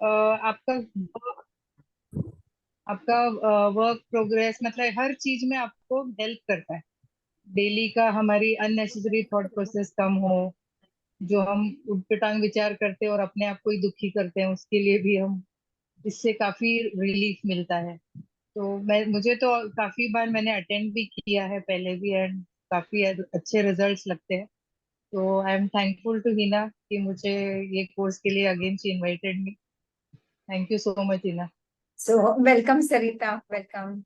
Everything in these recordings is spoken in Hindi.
आपका आपका वर्क प्रोग्रेस, मतलब हर चीज में आपको हेल्प करता है। डेली का हमारी अननेसेसरी थॉट प्रोसेस कम हो, जो हम उटपटांग विचार करते हैं और अपने आप को ही दुखी करते हैं, उसके लिए भी हम इससे काफी रिलीफ मिलता है। तो मुझे तो काफी बार मैंने अटेंड भी किया है पहले भी, एंड काफी अच्छे रिजल्ट्स लगते हैं। तो I am thankful to Hina कि मुझे ये कोर्स के लिए again she invited me. Thank you so much Hina. So welcome Sarita, welcome.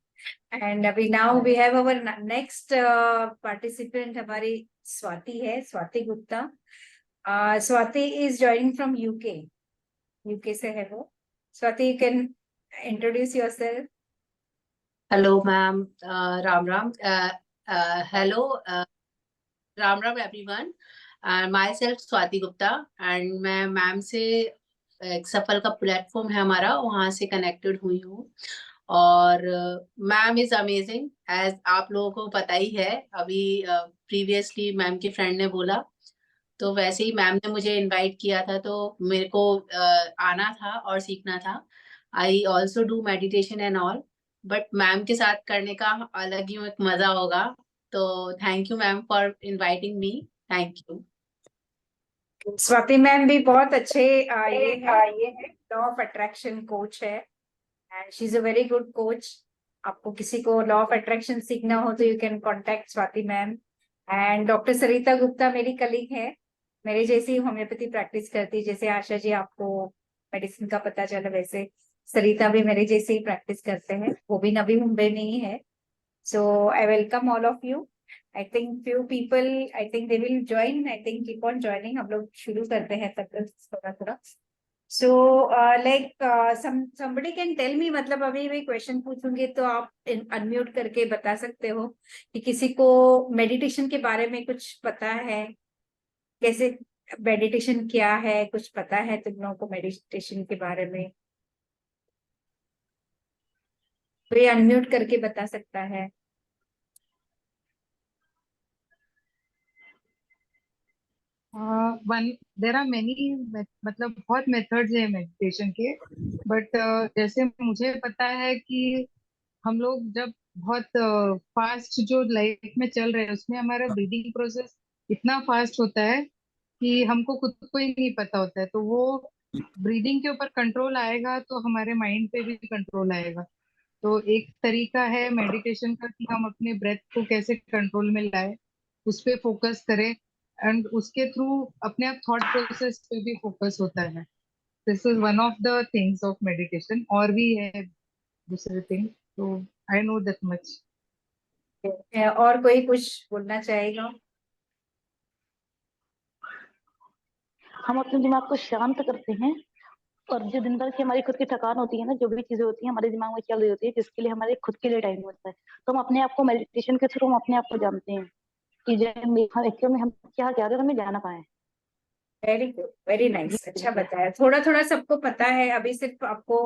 And अभी now we have our next participant, हमारी स्वाति है, Swati Gupta. Swati is joining from UK से है वो। Swati, you can introduce yourself. Hello ma'am, Ram Ram. Hello, Ram Ram everyone. My self Swati Gupta, and मैं मैम से एक सफल का प्लेटफॉर्म है हमारा, वहां से कनेक्टेड हुई हूँ। और मैम इज अमेजिंग, एज आप लोगों को पता ही है। अभी प्रीवियसली मैम की फ्रेंड ने बोला, तो वैसे ही मैम ने मुझे इनवाइट किया था, तो मेरे को आना था और सीखना था। I also do meditation and all, but ma'am के साथ करने का अलग ही एक मजा होगा। तो thank you ma'am for inviting me. Thank you. Swati ma'am भी बहुत अच्छे ये है, लॉ ऑफ अट्रैक्शन कोच है, and she is a very good coach. आपको किसी को लॉ ऑफ अट्रैक्शन सीखना हो तो you can contact Swati ma'am. And doctor Sarita Gupta मेरी कलीग है, मेरे जैसी होम्योपैथी प्रैक्टिस करती है। जैसे आशा जी आपको मेडिसिन का पता चला, वैसे सरिता भी मेरे जैसे ही प्रैक्टिस करते हैं, वो भी नवी मुंबई में ही है। So I welcome all of you. I think few people, I think they will join. I think keep on joining. हम लोग शुरू करते हैं तब तक थोड़ा थोड़ा। So like somebody can tell me, मतलब अभी मैं क्वेश्चन पूछूंगी तो आप अनम्यूट करके बता सकते हो कि किसी को मेडिटेशन के बारे में कुछ पता है, कैसे मेडिटेशन क्या है, कुछ पता है तुम लोगों को मेडिटेशन के बारे में? तो ये अनम्यूट करके बता सकता है। वन देर आर मेनी, मतलब बहुत मेथड्स है मेडिटेशन के। बट जैसे मुझे पता है कि हम लोग जब बहुत फास्ट जो लाइफ में चल रहे हैं, उसमें हमारा ब्रीदिंग प्रोसेस इतना फास्ट होता है कि हमको खुद को ही नहीं पता होता है। तो वो ब्रीदिंग के ऊपर कंट्रोल आएगा तो हमारे माइंड पे भी कंट्रोल आएगा। तो एक तरीका है मेडिटेशन का कि हम अपने ब्रेथ को कैसे कंट्रोल में लाए, उस पे फोकस करें, एंड उसके थ्रू अपने आप थॉट प्रोसेस पे भी फोकस होता है। This is one of the things of meditation. और भी है दूसरे थिंग, तो आई नो दैट मच। और कोई कुछ बोलना चाहेगा? हम अपने दिमाग को शांत करते हैं, और जो दिन भर की हमारी खुद की थकान होती है ना, जो भी चीजें होती है हमारे दिमाग में चल रही होती है, जिसके लिए हमारे खुद के लिए टाइम होता है, तो हम अपने आप को मेडिटेशन के थ्रू हम अपने आप को जानते हैं कि जो एक्चुअल में हम क्या क्या रहे हैं, हमें जाना पाए। वेरी गुड, वेरी जी नाइस, अच्छा जी। बताया। थोड़ा थोड़ा सबको पता है, अभी सिर्फ आपको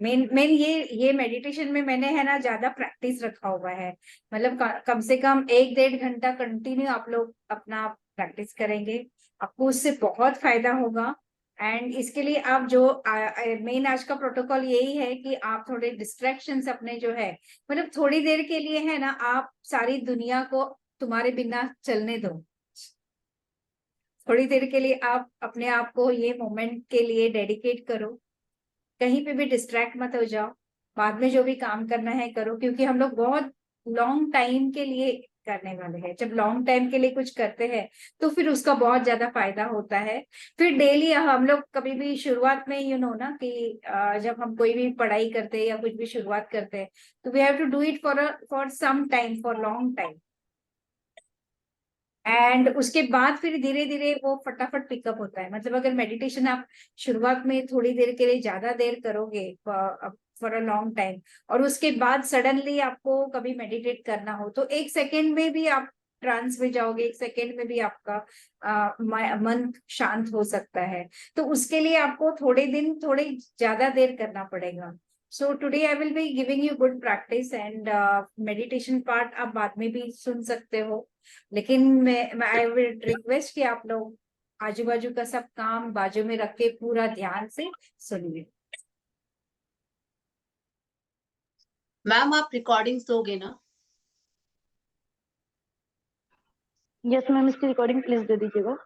मेन मेन ये मेडिटेशन में मैंने है ना ज्यादा प्रैक्टिस रखा हुआ है। मतलब कम से कम 1-1.5 घंटा कंटिन्यू आप लोग अपना प्रैक्टिस करेंगे, आपको उससे बहुत फायदा होगा। एंड इसके लिए आप जो मेन आज का प्रोटोकॉल यही है कि आप थोड़े डिस्ट्रैक्शंस अपने जो है, मतलब थोड़ी देर के लिए है ना, आप सारी दुनिया को तुम्हारे बिना चलने दो। थोड़ी देर के लिए आप अपने आप को ये मोमेंट के लिए डेडिकेट करो, कहीं पे भी डिस्ट्रैक्ट मत हो जाओ। बाद में जो भी काम करना है करो, क्योंकि हम लोग बहुत लॉन्ग टाइम के लिए करने वाले हैं। जब लॉन्ग टाइम के लिए कुछ करते हैं तो फिर उसका बहुत ज्यादा फायदा होता है। फिर डेली हम लोग कभी भी शुरुआत में ना कि जब हम कोई भी पढ़ाई करते हैं या कुछ भी शुरुआत करते हैं, तो we have to do it for some time, for long time. And उसके बाद फिर धीरे धीरे वो फटाफट पिकअप होता है। मतलब अगर मेडिटेशन आप शुरुआत में थोड़ी देर के लिए ज्यादा देर करोगे फॉर अ लॉन्ग टाइम, और उसके बाद सडनली आपको कभी मेडिटेट करना हो तो 1 सेकेंड में भी आप ट्रांस में जाओगे, 1 सेकेंड में भी आपका मन शांत हो सकता है। तो उसके लिए आपको थोड़े ज्यादा देर करना पड़ेगा। So today I will be giving you good practice, and meditation part आप बाद में भी सुन सकते हो। लेकिन मैं आई विल रिक्वेस्ट कि आप लोग आजू बाजू का सब काम बाजू में रख के पूरा ध्यान से सुनिए। मैम आप रिकॉर्डिंग्स दोगे ना? यस मैम, इसकी रिकॉर्डिंग प्लीज दे दीजिएगा।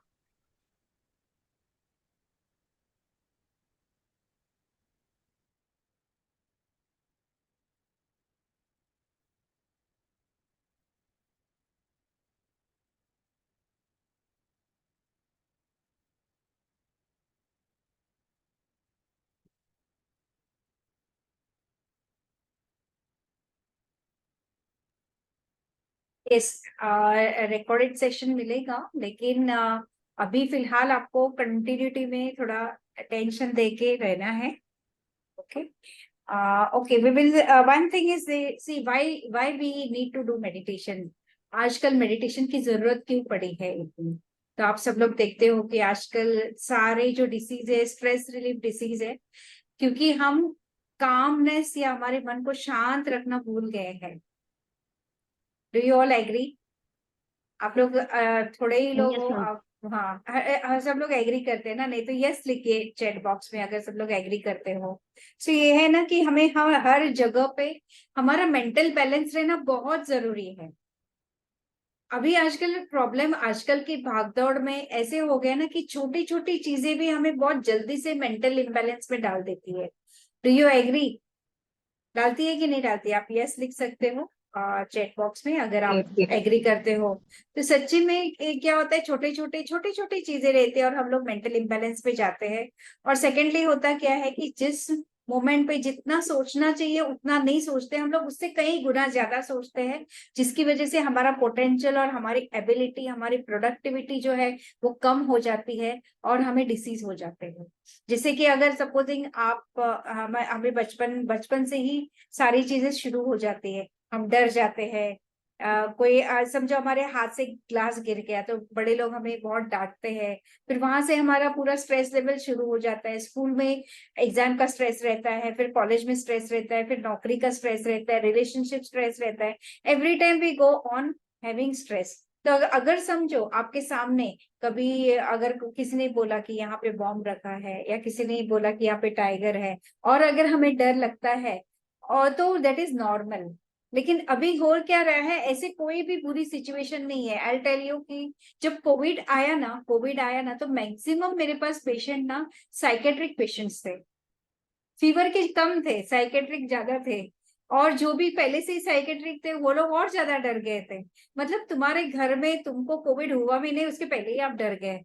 यस, रिकॉर्डेड सेशन मिलेगा, लेकिन अभी फिलहाल आपको कंटिन्यूटी में थोड़ा अटेंशन देके रहना है। Okay, okay, we will, one thing is, see why we need to do meditation. आजकल मेडिटेशन की जरूरत क्यों पड़ी है इतनी? तो आप सब लोग देखते हो कि आजकल सारे जो डिसीज है, स्ट्रेस रिलीफ डिसीज है, क्योंकि हम कामनेस या हमारे मन को शांत रखना भूल गए हैं। Do you all agree? आप लोग थोड़े ही लोग यस हो मैम। आप, हाँ, सब लोग एग्री करते हैं ना? नहीं तो यस लिखिए चैट बॉक्स में अगर सब लोग एग्री करते हो। तो ये है ना कि हमें हर जगह पे हमारा मेंटल बैलेंस रहना बहुत जरूरी है। अभी आजकल प्रॉब्लम, आजकल की भागदौड़ में ऐसे हो गया ना कि छोटी छोटी चीजें भी हमें बहुत जल्दी से मेंटल इम्बैलेंस में डाल देती है। Do you agree? डालती है कि नहीं डालती? आप यस लिख सकते हो चैट बॉक्स में अगर आप Yes, yes. एग्री करते हो। तो सच्ची में क्या होता है, छोटी छोटी चीजें रहती है और हम लोग मेंटल इम्बैलेंस पे जाते हैं। और सेकेंडली होता क्या है कि जिस मोमेंट पे जितना सोचना चाहिए उतना नहीं सोचते हम लोग, उससे कई गुना ज्यादा सोचते हैं, जिसकी वजह से हमारा पोटेंशियल और हमारी एबिलिटी, हमारी प्रोडक्टिविटी जो है वो कम हो जाती है और हमें डिसीज हो जाते हैं। जैसे कि अगर सपोजिंग आप हमें बचपन बचपन से ही सारी चीजें शुरू हो जाती है, हम डर जाते हैं। कोई समझो हमारे हाथ से ग्लास गिर गया तो बड़े लोग हमें बहुत डांटते हैं, फिर वहां से हमारा पूरा स्ट्रेस लेवल शुरू हो जाता है। स्कूल में एग्जाम का स्ट्रेस रहता है, फिर कॉलेज में स्ट्रेस रहता है, फिर नौकरी का स्ट्रेस रहता है, रिलेशनशिप स्ट्रेस रहता है। Every time we go on having stress. तो अगर समझो आपके सामने कभी अगर किसी ने बोला कि यहाँ पे बॉम्ब रखा है, या किसी ने बोला कि यहाँ पे टाइगर है, और अगर हमें डर लगता है, और तो दैट इज नॉर्मल। लेकिन अभी हो क्या रहा है, ऐसे कोई भी बुरी सिचुएशन नहीं है। आई टेल यू कि जब कोविड आया ना तो मैक्सिमम मेरे पास पेशेंट ना साइकेट्रिक पेशेंट्स थे। फीवर के कम थे, साइकेट्रिक ज्यादा थे। और जो भी पहले से ही साइकेट्रिक थे वो लोग और ज्यादा डर गए थे। मतलब तुम्हारे घर में तुमको कोविड हुआ भी नहीं, उसके पहले ही आप डर गए।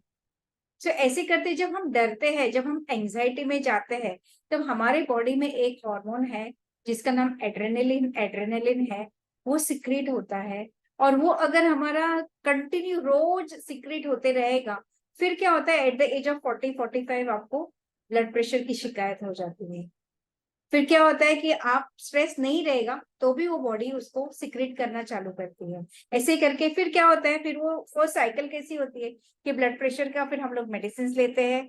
तो ऐसे करते जब हम डरते हैं, जब हम एंजाइटी में जाते हैं, तब हमारे बॉडी में एक हार्मोन है जिसका नाम एड्रेनलिन एड्रेनलिन है, वो सिक्रीट होता है। और वो अगर हमारा कंटिन्यू रोज सिक्रीट होते रहेगा, फिर क्या होता है, एट द एज ऑफ 40-45 आपको ब्लड प्रेशर की शिकायत हो जाती है। फिर क्या होता है कि आप स्ट्रेस नहीं रहेगा तो भी वो बॉडी उसको सिक्रेट करना चालू करती है। ऐसे करके फिर क्या होता है, फिर वो साइकिल कैसी होती है कि ब्लड प्रेशर का फिर हम लोग मेडिसिन लेते हैं,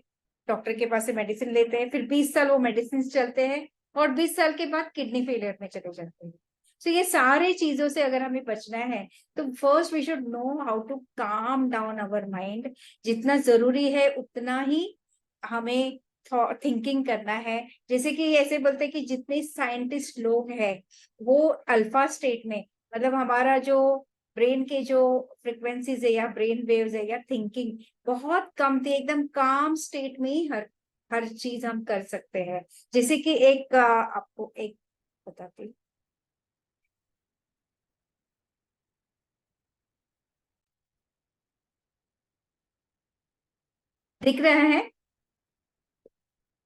डॉक्टर के पास से मेडिसिन लेते हैं, फिर 20 साल वो मेडिसिन चलते हैं, और 20 साल के बाद किडनी फेलियर में चले जाते हैं। तो ये सारे चीजों से अगर हमें बचना है तो first we should know how to calm down our mind. जितना जरूरी है उतना ही हमें थिंकिंग करना है। जैसे कि ऐसे बोलते हैं कि जितने साइंटिस्ट लोग हैं वो अल्फा स्टेट में, मतलब हमारा जो ब्रेन के जो फ्रिक्वेंसीज है या ब्रेन वेव्स है या थिंकिंग बहुत कम थी, एकदम काम स्टेट में ही हर हर चीज हम कर सकते हैं। जैसे कि एक आपको एक बताती हूँ। दिख रहा है?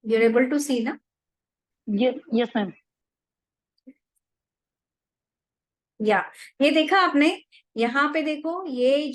यूर एबल टू सी ना? Yes ma'am. या ये देखा आपने? यहाँ पे देखो, ये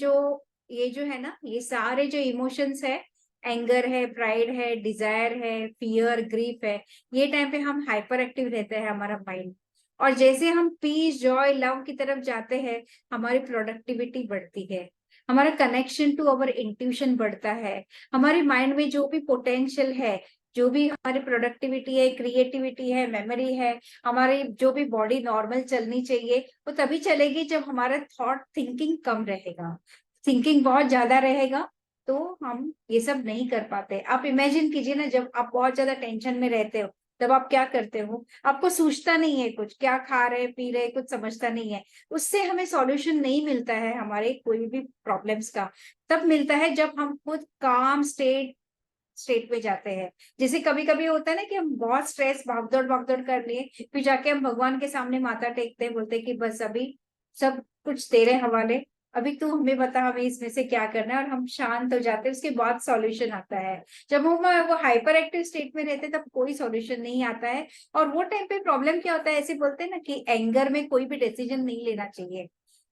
जो है ना, ये सारे जो इमोशंस है, एंगर है, प्राइड है, डिजायर है, फियर, ग्रीफ है, ये टाइम पे हम हाइपर एक्टिव रहता है हमारा माइंड। और जैसे हम पीस, जॉय, लव की तरफ जाते हैं, हमारी प्रोडक्टिविटी बढ़ती है, हमारा कनेक्शन टू अवर इंट्यूशन बढ़ता है, हमारे माइंड में जो भी पोटेंशियल है, जो भी हमारी प्रोडक्टिविटी है, क्रिएटिविटी है, मेमोरी है, हमारी जो भी बॉडी नॉर्मल चलनी चाहिए वो तभी चलेगी जब हमारा थॉट थिंकिंग कम रहेगा। थिंकिंग बहुत ज्यादा रहेगा तो हम ये सब नहीं कर पाते। आप इमेजिन कीजिए ना, जब आप बहुत ज्यादा टेंशन में रहते हो तब आप क्या करते हो, आपको सूझता नहीं है कुछ, क्या खा रहे पी रहे कुछ समझता नहीं है, उससे हमें सॉल्यूशन नहीं मिलता है हमारे कोई भी प्रॉब्लम्स का। तब मिलता है जब हम खुद काम स्टेट में जाते हैं। जैसे कभी कभी होता है ना कि हम बहुत स्ट्रेस भागदौड़ कर लिए, फिर जाके हम भगवान के सामने माथा टेकते हैं, बोलते हैं कि बस अभी सब कुछ तेरे हवाले, अभी तू हमें बता हमें इसमें से क्या करना है, और हम शांत हो जाते हैं, उसके बाद सॉल्यूशन आता है। जब हम वो हाइपर एक्टिव स्टेट में रहते हैं तब कोई सॉल्यूशन नहीं आता है। और वो टाइम पे प्रॉब्लम क्या होता है, ऐसे बोलते हैं ना कि एंगर में कोई भी डिसीजन नहीं लेना चाहिए।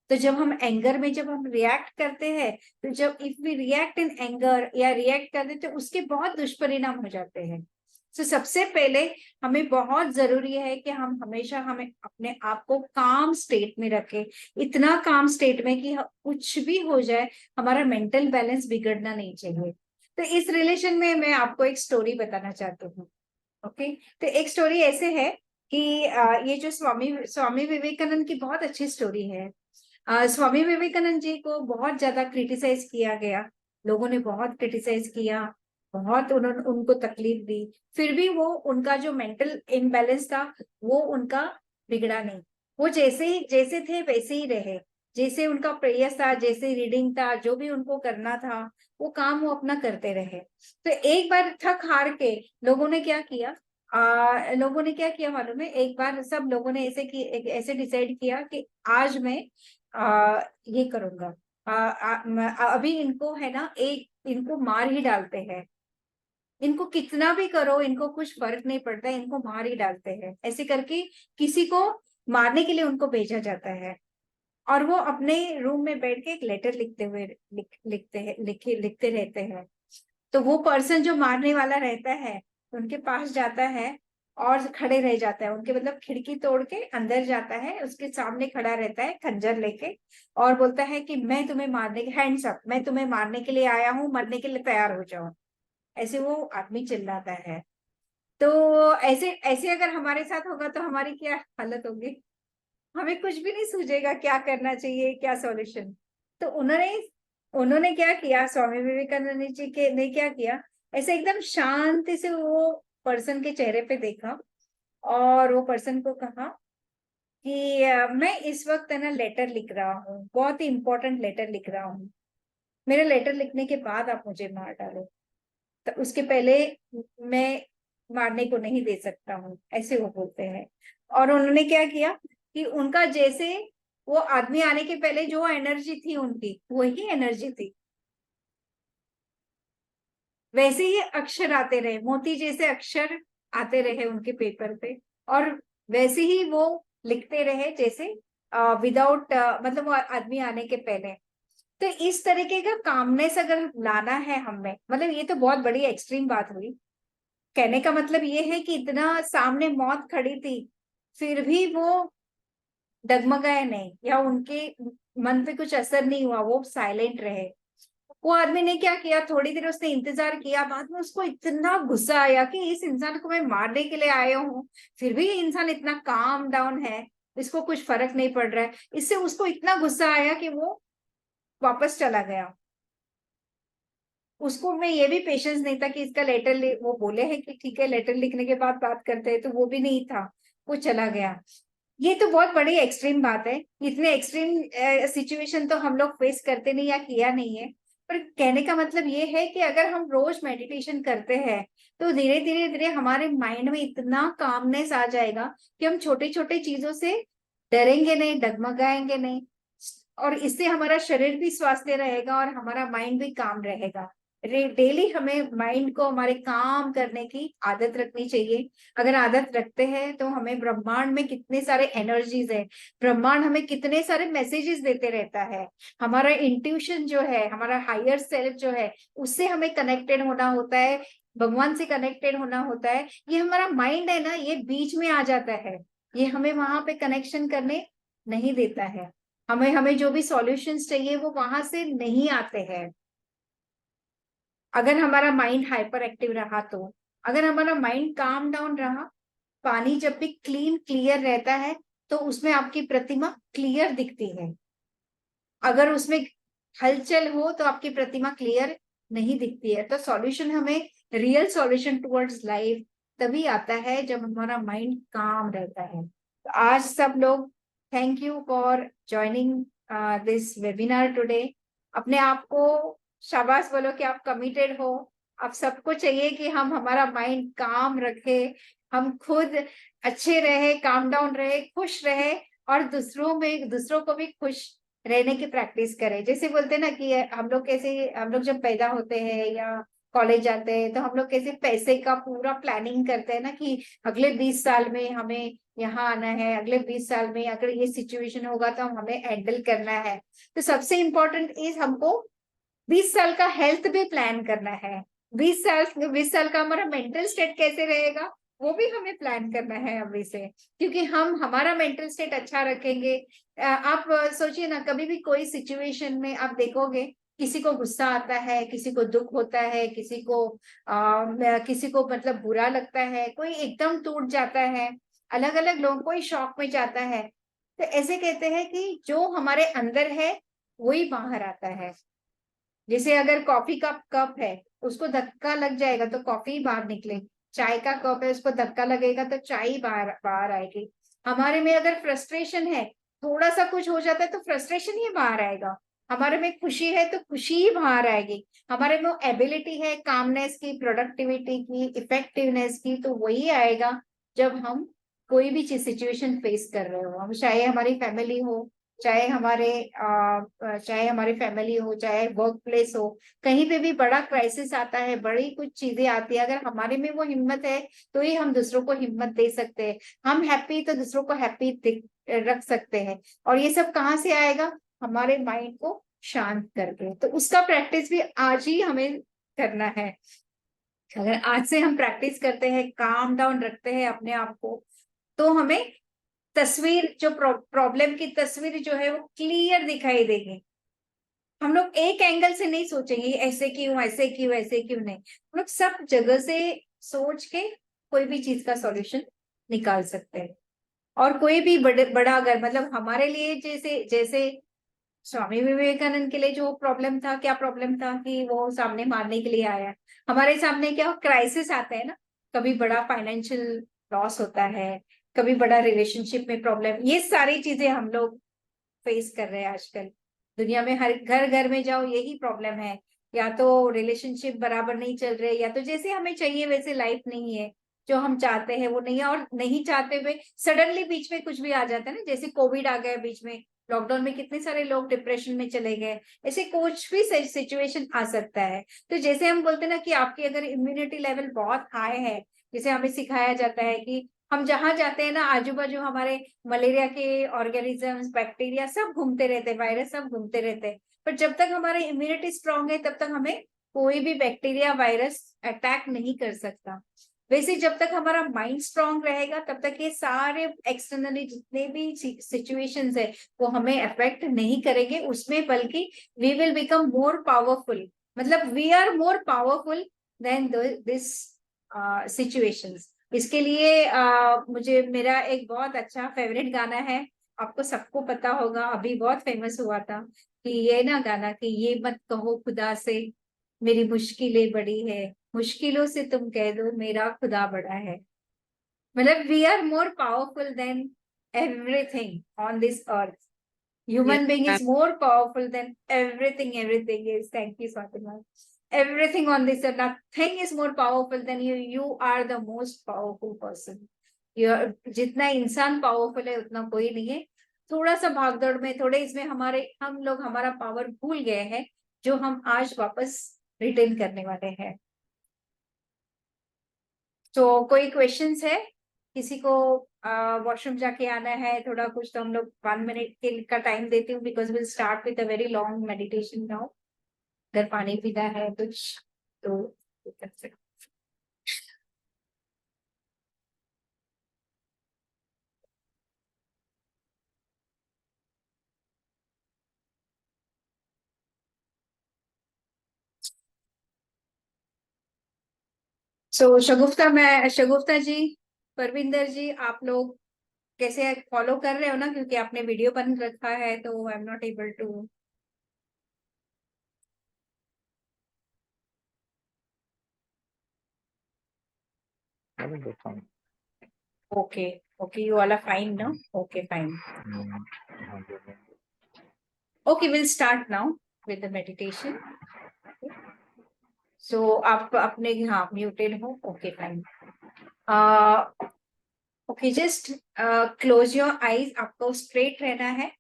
तो जब हम एंगर में जब हम रिएक्ट करते हैं, तो जब if we react in anger या रिएक्ट कर देते, तो उसके बहुत दुष्परिणाम हो जाते हैं। तो सबसे पहले हमें बहुत जरूरी है कि हम हमेशा हमें अपने आप को काम स्टेट में रखें, इतना काम स्टेट में कि कुछ भी हो जाए हमारा मेंटल बैलेंस बिगड़ना नहीं चाहिए। तो इस रिलेशन में मैं आपको एक स्टोरी बताना चाहती हूँ। ओके, तो एक स्टोरी ऐसे है कि ये जो स्वामी स्वामी विवेकानंद की बहुत अच्छी स्टोरी है। स्वामी विवेकानंद जी को बहुत ज्यादा क्रिटिसाइज किया गया, लोगों ने बहुत क्रिटिसाइज किया, बहुत उन्होंने उनको तकलीफ दी, फिर भी वो उनका जो मेंटल इनबैलेंस था वो उनका बिगड़ा नहीं। वो जैसे थे वैसे ही रहे, जैसे उनका प्रेयस था, जैसे रीडिंग था, जो भी उनको करना था वो काम वो अपना करते रहे। तो एक बार थक हार के लोगों ने क्या किया, लोगों ने क्या किया मालूम है, एक बार सब लोगों ने ऐसे डिसाइड किया कि आज मैं ये करूंगा, अभी इनको है ना एक इनको मार ही डालते हैं, इनको कितना भी करो इनको कुछ फर्क नहीं पड़ता, इनको मार ही डालते हैं, ऐसे करके किसी को मारने के लिए उनको भेजा जाता है। और वो अपने रूम में बैठ के एक लेटर लिखते हुए लिखते रहते हैं। तो वो पर्सन जो मारने वाला रहता है उनके पास जाता है और खड़े रह जाता है, उनके मतलब खिड़की तोड़ के अंदर जाता है, उसके सामने खड़ा रहता है खंजर लेके, और बोलता है कि मैं तुम्हें मारने के हैंड्स अप, मैं तुम्हें मारने के लिए आया हूँ, मरने के लिए तैयार हो जाओ। ऐसे वो आदमी चिल्लाता है। तो ऐसे ऐसे अगर हमारे साथ होगा तो हमारी क्या हालत होगी, हमें कुछ भी नहीं सूझेगा क्या करना चाहिए क्या सॉल्यूशन। तो उन्होंने उन्होंने क्या किया, स्वामी विवेकानंद जी के ने क्या किया, ऐसे एकदम शांति से वो पर्सन के चेहरे पे देखा और वो पर्सन को कहा कि मैं इस वक्त है ना लेटर लिख रहा हूँ, बहुत ही इंपॉर्टेंट लेटर लिख रहा हूँ, मेरे लेटर लिखने के बाद आप मुझे मार डालो, तो उसके पहले मैं मारने को नहीं दे सकता हूँ, ऐसे वो बोलते हैं। और उन्होंने क्या किया कि उनका जैसे वो आदमी आने के पहले जो एनर्जी थी उनकी वही एनर्जी थी, वैसे ही अक्षर आते रहे, मोती जैसे अक्षर आते रहे उनके पेपर पे, और वैसे ही वो लिखते रहे जैसे विदाउट मतलब वो आदमी आने के पहले। तो इस तरीके का कामनेस अगर लाना है हमें, मतलब ये तो बहुत बड़ी एक्सट्रीम बात हुई, कहने का मतलब ये है कि इतना सामने मौत खड़ी थी फिर भी वो डगमगाए नहीं या उनके मन पे कुछ असर नहीं हुआ, वो साइलेंट रहे। वो आदमी ने क्या किया, थोड़ी देर उसने इंतजार किया, बाद में उसको इतना गुस्सा आया कि इस इंसान को मैं मारने के लिए आया हूँ, फिर भी ये इंसान इतना काम डाउन है, इसको कुछ फर्क नहीं पड़ रहा है। इससे उसको इतना गुस्सा आया कि वो वापस चला गया। उसको में ये भी पेशेंस नहीं था कि इसका लेटर वो बोले है कि ठीक है लेटर लिखने के बाद बात करते हैं, तो वो भी नहीं था, वो चला गया। ये तो बहुत बड़ी एक्सट्रीम बात है, इतने एक्सट्रीम सिचुएशन तो हम लोग फेस करते नहीं या किया नहीं है। पर कहने का मतलब ये है कि अगर हम रोज मेडिटेशन करते हैं तो धीरे धीरे धीरे हमारे माइंड में इतना कामनेस आ जाएगा कि हम छोटे छोटे चीजों से डरेंगे नहीं, डगमगाएंगे नहीं, और इससे हमारा शरीर भी स्वस्थ रहेगा और हमारा माइंड भी काम रहेगा। डेली हमें माइंड को हमारे काम करने की आदत रखनी चाहिए। अगर आदत रखते हैं तो हमें ब्रह्मांड में कितने सारे एनर्जीज है, ब्रह्मांड हमें कितने सारे मैसेजेस देते रहता है। हमारा इंट्यूशन जो है, हमारा हायर सेल्फ जो है, उससे हमें कनेक्टेड होना होता है, भगवान से कनेक्टेड होना होता है। ये हमारा माइंड है ना, ये बीच में आ जाता है, ये हमें वहां पे कनेक्शन करने नहीं देता है। हमें हमें जो भी सॉल्यूशंस चाहिए वो वहां से नहीं आते हैं। अगर हमारा माइंड हाइपर एक्टिव रहा तो, अगर हमारा माइंड काम डाउन रहा, पानी जब भी क्लीन क्लियर रहता है तो उसमें आपकी प्रतिमा क्लियर दिखती है, अगर उसमें हलचल हो तो आपकी प्रतिमा क्लियर नहीं दिखती है। तो सॉल्यूशन हमें, रियल सॉल्यूशन टुवर्ड्स लाइफ, तभी आता है जब हमारा माइंड काम रहता है। तो आज सब लोग, thank you for joining this webinar today. अपने आप को शाबाश बोलो कि आप कमिटेड हो। आप सबको चाहिए कि हम हमारा माइंड काम रखे, हम खुद अच्छे रहे, काम डाउन रहे, खुश रहे, और दूसरों को भी खुश रहने की प्रैक्टिस करें। जैसे बोलते हैं ना कि हम लोग कैसे, हम लोग जब पैदा होते हैं या कॉलेज जाते हैं तो हम लोग कैसे पैसे का पूरा प्लानिंग करते हैं ना कि अगले 20 साल में हमें यहाँ आना है, अगले 20 साल में अगर ये सिचुएशन होगा तो हमें हैंडल करना है। तो सबसे इम्पोर्टेंट इज हमको 20 साल का हेल्थ भी प्लान करना है। 20 साल का हमारा मेंटल स्टेट कैसे रहेगा वो भी हमें प्लान करना है अभी से, क्योंकि हम हमारा मेंटल स्टेट अच्छा रखेंगे। आप सोचिए ना, कभी भी कोई सिचुएशन में आप देखोगे किसी को गुस्सा आता है, किसी को दुख होता है, किसी को मतलब बुरा लगता है, कोई एकदम टूट जाता है, अलग अलग लोग, कोई शॉक में जाता है। तो ऐसे कहते हैं कि जो हमारे अंदर है वही बाहर आता है। जैसे अगर कॉफी का कप है, उसको धक्का लग जाएगा तो कॉफी बाहर निकले, चाय का कप है उसको धक्का लगेगा तो चाय बाहर बाहर आएगी। हमारे में अगर फ्रस्ट्रेशन है, थोड़ा सा कुछ हो जाता है तो फ्रस्ट्रेशन ही बाहर आएगा। हमारे में खुशी है तो खुशी ही बाहर आएगी। हमारे में एबिलिटी है कामनेस की, प्रोडक्टिविटी की, इफेक्टिवनेस की, तो वही आएगा जब हम कोई भी चीज सिचुएशन फेस कर रहे हो। हम चाहे हमारी फैमिली हो, चाहे हमारी फैमिली हो, चाहे वर्क प्लेस हो, कहीं पे भी बड़ा क्राइसिस आता है, बड़ी कुछ चीजें आती है, अगर हमारे में वो हिम्मत है तो ही हम दूसरों को हिम्मत दे सकते हैं। हम हैप्पी तो दूसरों को हैप्पी रख सकते हैं। और ये सब कहाँ से आएगा? हमारे माइंड को शांत करके। तो उसका प्रैक्टिस भी आज ही हमें करना है। अगर आज से हम प्रैक्टिस करते हैं, काम डाउन रखते हैं अपने आप को, तो हमें तस्वीर, जो प्रॉब्लम की तस्वीर जो है वो क्लियर दिखाई देगी। हम लोग एक एंगल से नहीं सोचेंगे ऐसे क्यों, ऐसे क्यों, ऐसे क्यों नहीं। हम लोग सब जगह से सोच के कोई भी चीज का सॉल्यूशन निकाल सकते हैं। और कोई भी बड़ा अगर मतलब हमारे लिए, जैसे जैसे स्वामी विवेकानंद के लिए जो प्रॉब्लम था, क्या प्रॉब्लम था कि वो सामने मारने के लिए आया। हमारे सामने क्या क्राइसिस आता है ना, कभी बड़ा फाइनेंशियल लॉस होता है, कभी बड़ा रिलेशनशिप में प्रॉब्लम, ये सारी चीजें हम लोग फेस कर रहे हैं आजकल। दुनिया में हर घर घर में जाओ यही प्रॉब्लम है। या तो रिलेशनशिप बराबर नहीं चल रहे, या तो जैसे हमें चाहिए वैसे लाइफ नहीं है, जो हम चाहते हैं वो नहीं है। और नहीं चाहते हुए सडनली बीच में कुछ भी आ जाता है ना, जैसे कोविड आ गया बीच में, लॉकडाउन में कितने सारे लोग डिप्रेशन में चले गए। ऐसे कुछ भी सिचुएशन आ सकता है। तो जैसे हम बोलते हैं ना कि आपकी अगर इम्यूनिटी लेवल बहुत हाई है, जैसे हमें सिखाया जाता है कि हम जहां जाते हैं ना, आजू बाजू हमारे मलेरिया के ऑर्गेनिजम्स, बैक्टीरिया सब घूमते रहते हैं, वायरस सब घूमते रहते हैं। पर जब तक हमारी इम्यूनिटी स्ट्रांग है तब तक हमें कोई भी बैक्टीरिया, वायरस अटैक नहीं कर सकता। वैसे जब तक हमारा माइंड स्ट्रांग रहेगा तब तक ये सारे एक्सटर्नली जितने भी सिचुएशंस है वो हमें अफेक्ट नहीं करेंगे उसमें, बल्कि we will become more powerful. मतलब we are more powerful than this situations. इसके लिए मुझे मेरा एक बहुत अच्छा फेवरेट गाना है, आपको सबको पता होगा, अभी बहुत फेमस हुआ था कि ये ना गाना कि ये मत कहो खुदा से मेरी मुश्किलें बड़ी है, मुश्किलों से तुम कह दो मेरा खुदा बड़ा है। मतलब we are more powerful than everything on this earth. Yes, Human being ma'am. is more powerful than everything. Everything is. Thank you, Fatima. Everything on this earth, nothing is more powerful than you. You are the most powerful person. जितना इंसान पावरफुल है उतना कोई नहीं है। थोड़ा सा भागदौड़ में, थोड़े इसमें हम लोग हमारा पावर भूल गए हैं, जो हम आज वापस रिटर्न करने वाले हैं। तो कोई क्वेश्चंस है? किसी को वॉशरूम जाके आना है थोड़ा कुछ, तो हम लोग 1 मिनट के का टाइम देती हूँ, because will start with a very long meditation now. अगर पानी पीना है कुछ तो कर सकते। सो शगुफ्ता जी, परविंदर जी, आप लोग कैसे फॉलो कर रहे हो ना, क्योंकि आपने वीडियो बंद रखा है तो I am not able to. चलो that's fine. Okay, okay, you all are fine now? Okay, fine. हाँ जी, हाँ जी. Okay, we'll start now with the meditation. So आप अपने हाँ muted हो. Okay, fine. Okay, just close your eyes. आपको straight रहना है.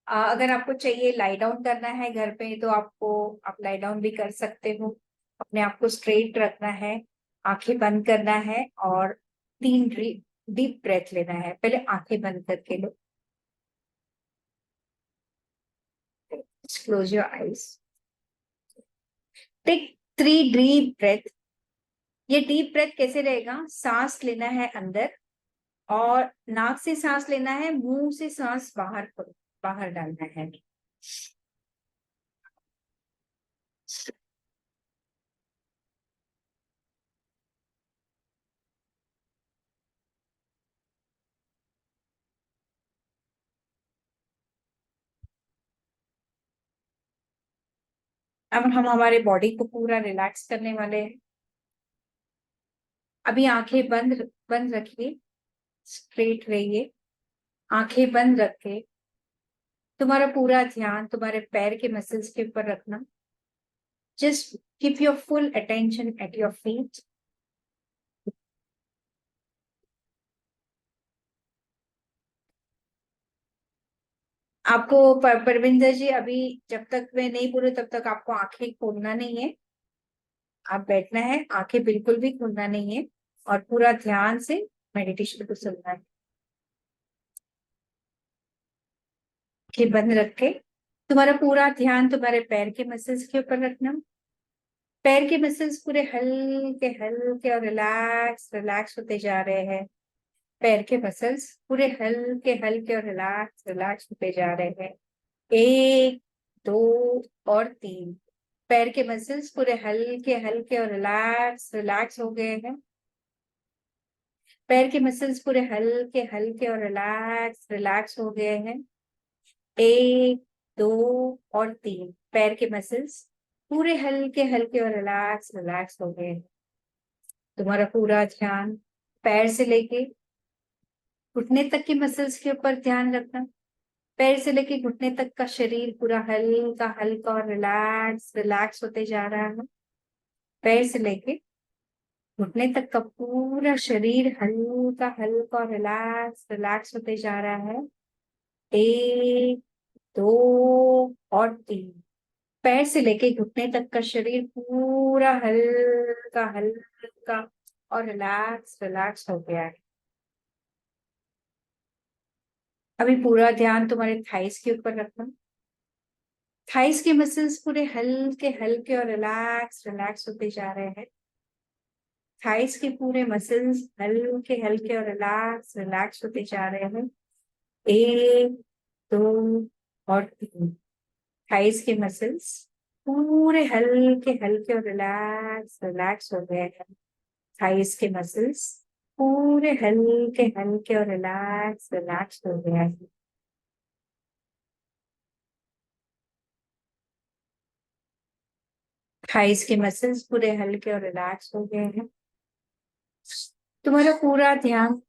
अगर आपको चाहिए lie down करना है घर पे तो आप lie down भी कर सकते हो. अपने आप को straight रखना है, आंखें बंद करना है और 3 डीप ब्रेथ लेना है. पहले आंखें बंद करके लो. Just close your eyes. Take 3 deep breath. ये डीप ब्रेथ कैसे रहेगा? सांस लेना है अंदर और नाक से सांस लेना है, मुंह से सांस बाहर डालना है. अब हम हमारे बॉडी को पूरा रिलैक्स करने वाले हैं. अभी आंखें बंद रखिए, स्ट्रेट रहिए, आंखें बंद रखे. तुम्हारा पूरा ध्यान तुम्हारे पैर के मसल्स के ऊपर रखना. Just keep your full attention at your feet. आपको परविंदर जी अभी जब तक मैं नहीं बोलूं तब तक आपको आंखें खोलना नहीं है. आप बैठना है, आंखें बिल्कुल भी खोलना नहीं है और पूरा ध्यान से मेडिटेशन को सुनना है. आंखें बंद रख के तुम्हारा पूरा ध्यान तुम्हारे पैर के मसल्स के ऊपर रखना. पैर के मसल्स पूरे हल्के हल्के और रिलैक्स होते जा रहे हैं. पैर के मसल्स पूरे हल्के हल्के और रिलैक्स होते जा रहे हैं. 1, 2 और 3. पैर के मसल्स पूरे हल्के हल्के और रिलैक्स हो गए हैं. पैर के मसल्स पूरे हल्के हल्के और रिलैक्स हो गए हैं. 1, 2 और 3. पैर के मसल्स पूरे हल्के हल्के और रिलैक्स हो गए हैं. तुम्हारा पूरा ध्यान पैर से लेके घुटने तक की मसल्स के ऊपर ध्यान रखना. पैर से लेके घुटने तक का शरीर पूरा हल्का हल्का और रिलैक्स होते जा रहा है. पैर से लेके घुटने तक का पूरा शरीर हल्का हल्का और रिलैक्स होते जा रहा है. 1, 2 और 3. पैर से लेके घुटने तक का शरीर पूरा हल्का हल्का और रिलैक्स हो गया है. अभी पूरा ध्यान तुम्हारे थाइस के ऊपर रखना. थाइस के मसल्स पूरे हल्के हल्के और रिलैक्स होते जा रहे हैं. थाइस के पूरे मसल्स हल्के हल्के और रिलैक्स होते जा रहे हैं. 1, 2 और 3. थाइस के मसल्स पूरे हल्के हल्के और रिलैक्स हो गए हैं. थाइस के मसल्स पूरे हल्के हल्के और रिलैक्स हो गया है. थाइस के मसल्स पूरे हल्के और रिलैक्स हो गए हैं. तुम्हारा पूरा ध्यान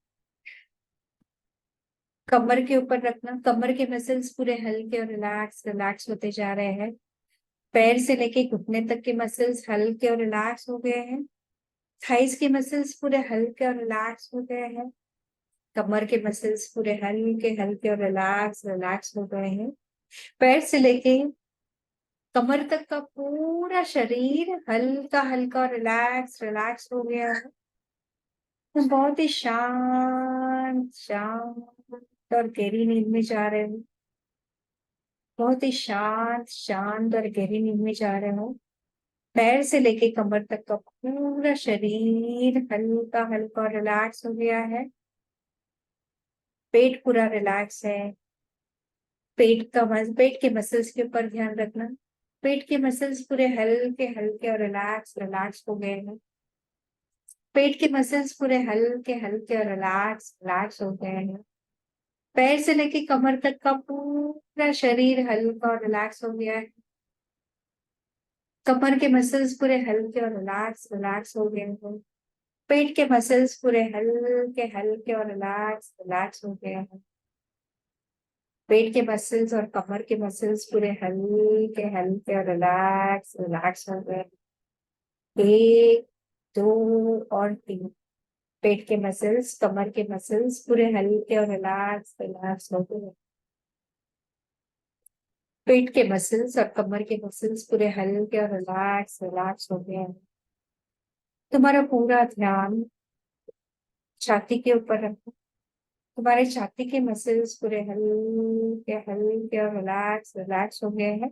कमर के ऊपर रखना. कमर के मसल्स पूरे हल्के और रिलैक्स होते जा रहे हैं. पैर से लेके घुटने तक के मसल्स हल्के और रिलैक्स हो गए हैं. थाइस के मसल्स पूरे हल्के और रिलैक्स हो गए हैं. कमर के मसल्स पूरे हल्के हल्के और रिलैक्स हो गए हैं. पैर से लेके कमर तक का पूरा शरीर हल्का हल्का और रिलैक्स हो गया है. तुम बहुत ही शांत और गहरी नींद में जा रहे हो. बहुत ही शांत और गहरी नींद में जा रहे हो. पैर से लेके कमर तक का पूरा शरीर हल्का हल्का और रिलैक्स हो गया है. पेट पूरा रिलैक्स है. पेट के मसल्स के ऊपर ध्यान रखना. पेट के मसल्स पूरे हल्के हल्के और रिलैक्स हो गए हैं. पेट के मसल्स पूरे हल्के हल्के और रिलैक्स हो गए हैं. पैर से लेके कमर तक का पूरा शरीर हल्का और रिलैक्स हो गया है. कमर के मसल्स पूरे हल्के और रिलैक्स हो गए हैं. पेट के मसल्स पूरे हल्के हल्के और रिलैक्स रिलैक्स हो गए हैं। पेट के मसल्स और कमर के मसल्स पूरे हल्के हल्के और रिलैक्स रिलैक्स हो गए। 1 2 और 3। पेट के मसल्स, कमर के मसल्स पूरे हल्के और रिलैक्स रिलैक्स हो गए। पेट के मसल्स और कमर के मसल्स पूरे हल्के और रिलैक्स रिलैक्स हो गए। तुम्हारा पूरा ध्यान छाती के ऊपर रखो। तुम्हारे छाती के मसल्स पूरे हल्के हल्के और रिलैक्स रिलैक्स हो गए हैं।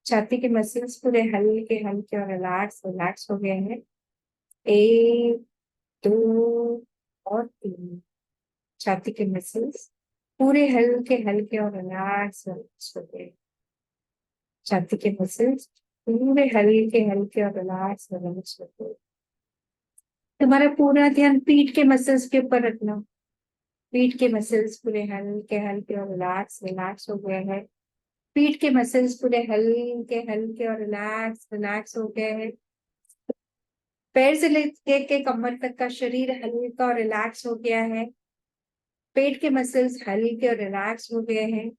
छाती के मसल्स पूरे हल्के हल्के और रिलैक्स रिलैक्स हो गए हैं। 1 2 और 3। छाती के मसल्स पूरे हल्के हल्के और रिलैक्स रिलैक्स हो गए। छाती के मसल्स पूरे हल्के हल्के और रिलैक्स रिलैक्स हो गए। तुम्हारा पूरा ध्यान पीठ के मसल्स के ऊपर रखना। पीठ के मसल्स पूरे हल्के हल्के और रिलैक्स रिलैक्स हो गए हैं। पीठ के मसल्स पूरे हल्के हल्के और रिलैक्स रिलैक्स हो गए हैं। पैर से लेके के कमर तक का शरीर हल्का और रिलैक्स हो गया है। पेट के मसल्स हल्के और रिलैक्स हो गए हैं।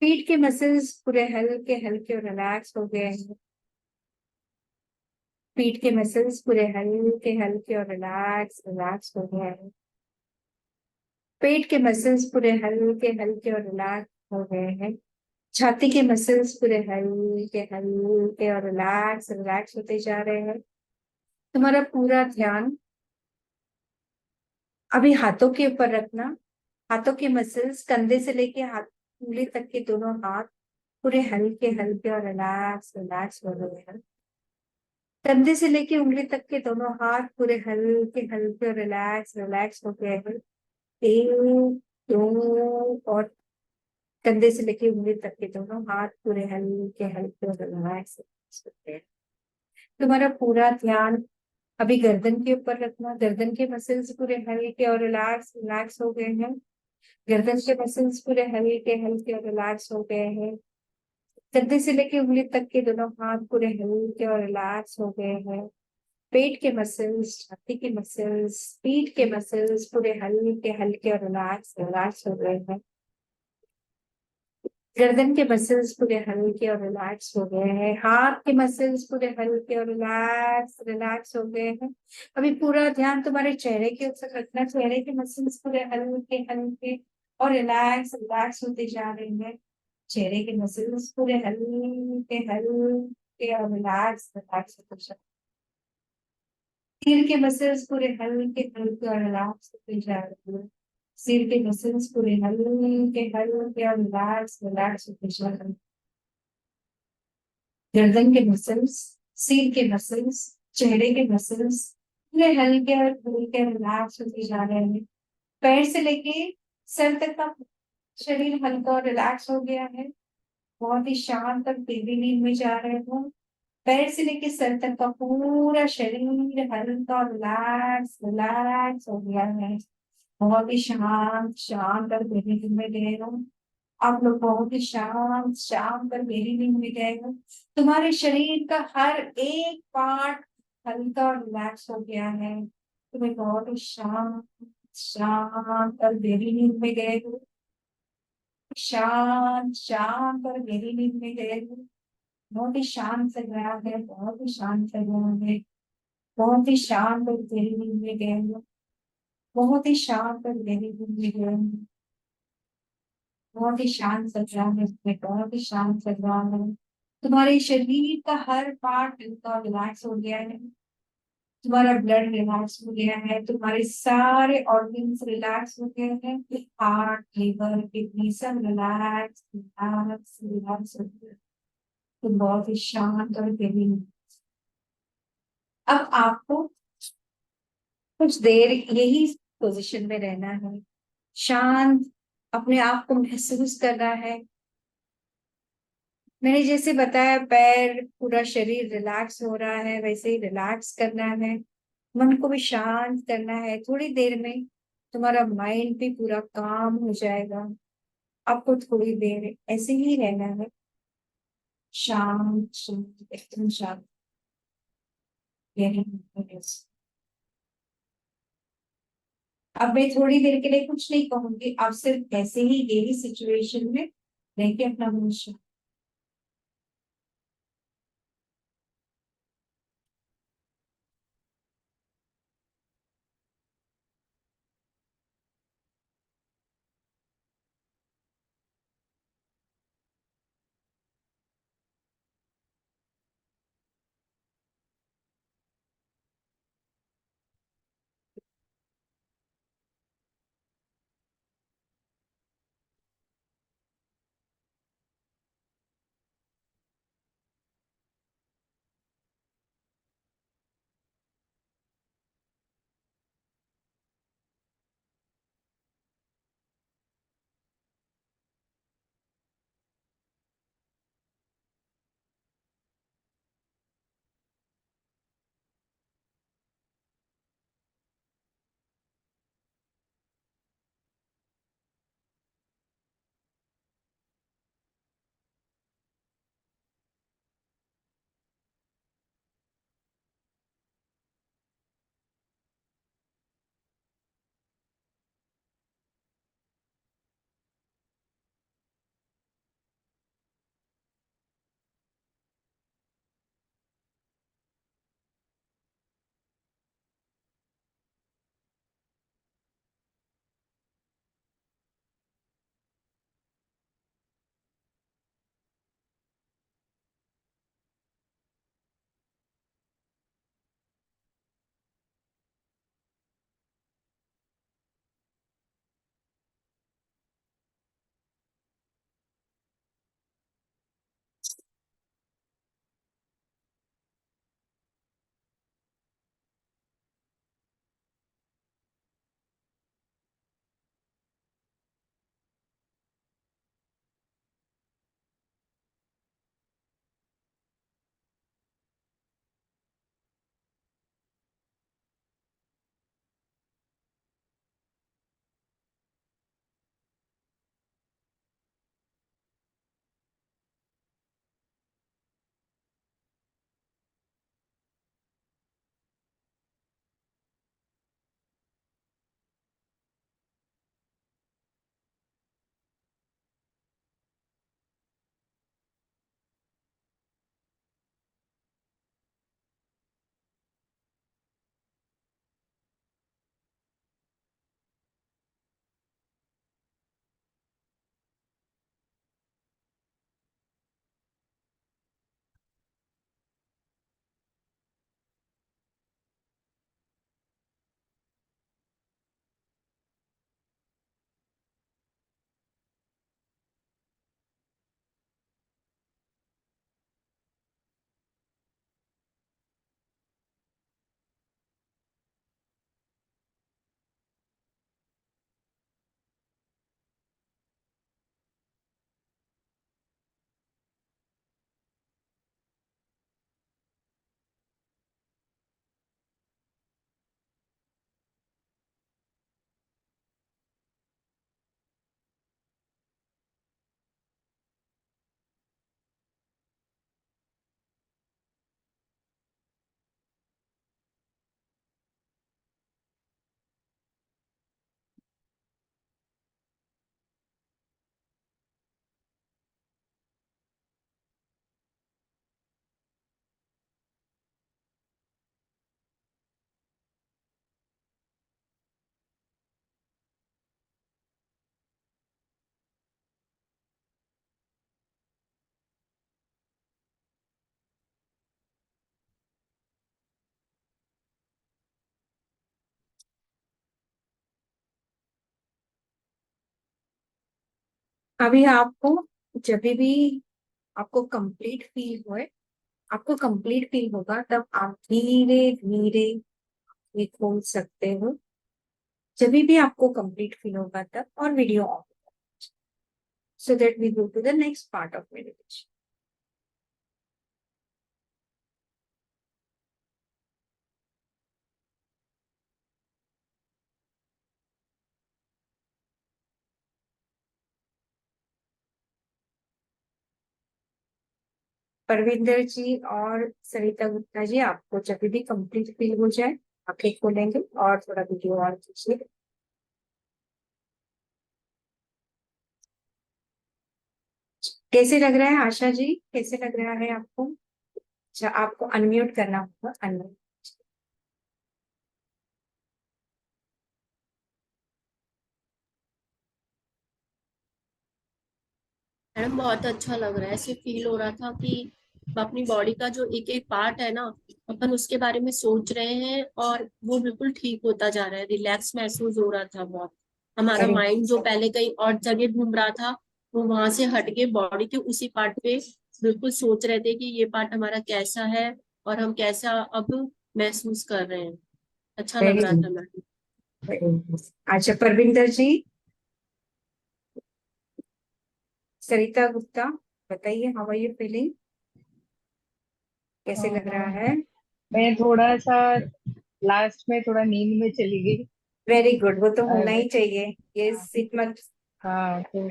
पीठ के मसल्स पूरे हल्के हल्के और रिलैक्स हो गए हैं। पीठ के मसल्स पूरे हल्के हल्के और रिलैक्स रिलैक्स हो गए हैं। पेट के मसल्स पूरे हल्के हल्के और रिलैक्स हो गए हैं। छाती के मसल्स पूरे हल्के हल्के और रिलैक्स रिलैक्स होते जा रहे हैं। तुम्हारा पूरा ध्यान अभी हाथों के ऊपर रखना। हाथों के मसल्स कंधे से लेके हाथ उंगली तक के दोनों हाथ पूरे हल्के हल्के और रिलैक्स रिलैक्स हो रहे हैं। कंधे से लेके उंगली तक के दोनों हाथ पूरे हल्के हल्के और रिलैक्स रिलैक्स हो गए हैं। 1 2 और कंधे से लेके उंगली तक के दोनों हाथ पूरे हल्के हल्के और रिलैक्स हो गए हैं। तुम्हारा पूरा ध्यान अभी गर्दन के ऊपर रखना। गर्दन के मसल्स पूरे हल्के और रिलैक्स रिलैक्स हो गए हैं। गर्दन के मसल्स पूरे हल्के हल्के और रिलैक्स हो गए हैं। कंधे से लेके उंगली तक के दोनों हाथ पूरे हल्के और रिलैक्स हो गए हैं। पेट के मसल्स, छाती के मसल्स, पीठ के मसल्स पूरे हल्के हल्के और रिलैक्स रिलैक्स हो गए हैं। गर्दन के मसल्स पूरे हल्के और रिलैक्स हो गए हैं। हाथ के मसल्स पूरे हल्के और रिलैक्स रिलैक्स हो गए हैं। अभी पूरा ध्यान तुम्हारे चेहरे के ऊपर रखना। चेहरे के मसल्स पूरे हल्के हल्के और रिलैक्स रिलैक्स होते जा रहे हैं। चेहरे के मसल्स पूरे हल्के हल्के और रिलैक्स रिलैक्स होते जा रहे हैं। सिर के मसल्स पूरे हल्के हल्के और रिलैक्स होते जा रहे हैं। सिर के मसल्स पूरे हल्के हल्के और रिलैक्स रिलैक्स होते जा रहे हैं। गर्दन के मसल्स, सिर के मसल्स, चेहरे के मसल्स पूरे हल्के और हल्के रिलैक्स होते जा रहे हैं। पैर से लेके सर तक का शरीर हल्का और रिलैक्स हो गया है। बहुत ही शांत और गहरी नींद में जा रहे हो। पैर से लेके सर तक का पूरा शरीर हल्का और रिलैक्स रिलैक्स हो गया है। बहुत ही शांत शांत और गहरी नींद में गए हो। आप लोग बहुत ही शांत शांत और गहरी नींद में गए हो। तुम्हारे शरीर का हर एक पार्ट हल्का और रिलैक्स हो गया है। तुम्हें बहुत ही शांत शांत और गहरी नींद में गए हो। शांत शांत और गहरी नींद में गए हो। बहुत ही शांत लग रहा है। बहुत ही शांत लग रहा है। बहुत ही शांत और गहरी नींद में गए हो। बहुत ही शांत और गहरी नींद में गए हो। बहुत ही शांत लग रहा है। इसमें बहुत ही शांत लग रहा है। तुम्हारे शरीर का हर पार्ट हल्का रिलैक्स हो गया है। तुम्हारा ब्लड रिलैक्स हो गया है। तुम्हारे सारे ऑर्गन्स रिलैक्स हो गए हैं। हार्ट, लिवर, किडनी सब रिलैक्स रिलैक्स रिलैक्स हो गया। तुम बहुत ही शांत और गहरी नींद। अब आपको कुछ देर यही पोजीशन में रहना है। शांत अपने आप को महसूस करना है। मैंने जैसे बताया पैर पूरा शरीर रिलैक्स हो रहा है, वैसे ही रिलैक्स करना है। मन को भी शांत करना है। थोड़ी देर में तुम्हारा माइंड भी पूरा काम हो जाएगा। आपको थोड़ी देर ऐसे ही रहना है। शांत शांत एकदम शांत। अब मैं थोड़ी देर के लिए कुछ नहीं कहूंगी, आप सिर्फ ऐसे ही यही सिचुएशन में रह के अपना भविष्य। अभी आपको, जब भी आपको कंप्लीट फील होए, आपको कंप्लीट फील होगा, तब आप धीरे धीरे ये खोल सकते हो। जब भी आपको कंप्लीट फील होगा तब, और video of, so that we go to the next part of meditation. Parvinder ji और सरिता गुप्ता जी, आपको जब भी कंप्लीट फील हो जाए, आंखें खोलेंगे और थोड़ा वीडियो और कीजिए। कैसे लग रहा है आशा जी, कैसे लग रहा है आपको? अच्छा, आपको अनम्यूट करना होगा, अनम्यूट। मैडम बहुत अच्छा लग रहा है, ऐसे फील हो रहा था कि अपनी बॉडी का जो एक एक पार्ट है ना, अपन उसके बारे में सोच रहे हैं और वो बिल्कुल ठीक होता जा रहा है। रिलैक्स महसूस हो रहा था बहुत। हमारा अरे माइंड जो पहले कहीं और जगह घूम रहा था, वो वहां से हट के बॉडी के उसी पार्ट पे बिल्कुल सोच रहे थे कि ये पार्ट हमारा कैसा है और हम कैसा अब महसूस कर रहे हैं। अच्छा लग वेरी रहा था मैडम। गुड। अच्छा परविंदर जी, सरिता गुप्ता, बताइए, हाउ आर यू फीलिंग, कैसे लग रहा है? मैं थोड़ा सा लास्ट में थोड़ा नींद में चली गई। वेरी गुड, वो तो होना अ, ही चाहिए, ये हाँ सिट मत। हाँ, तो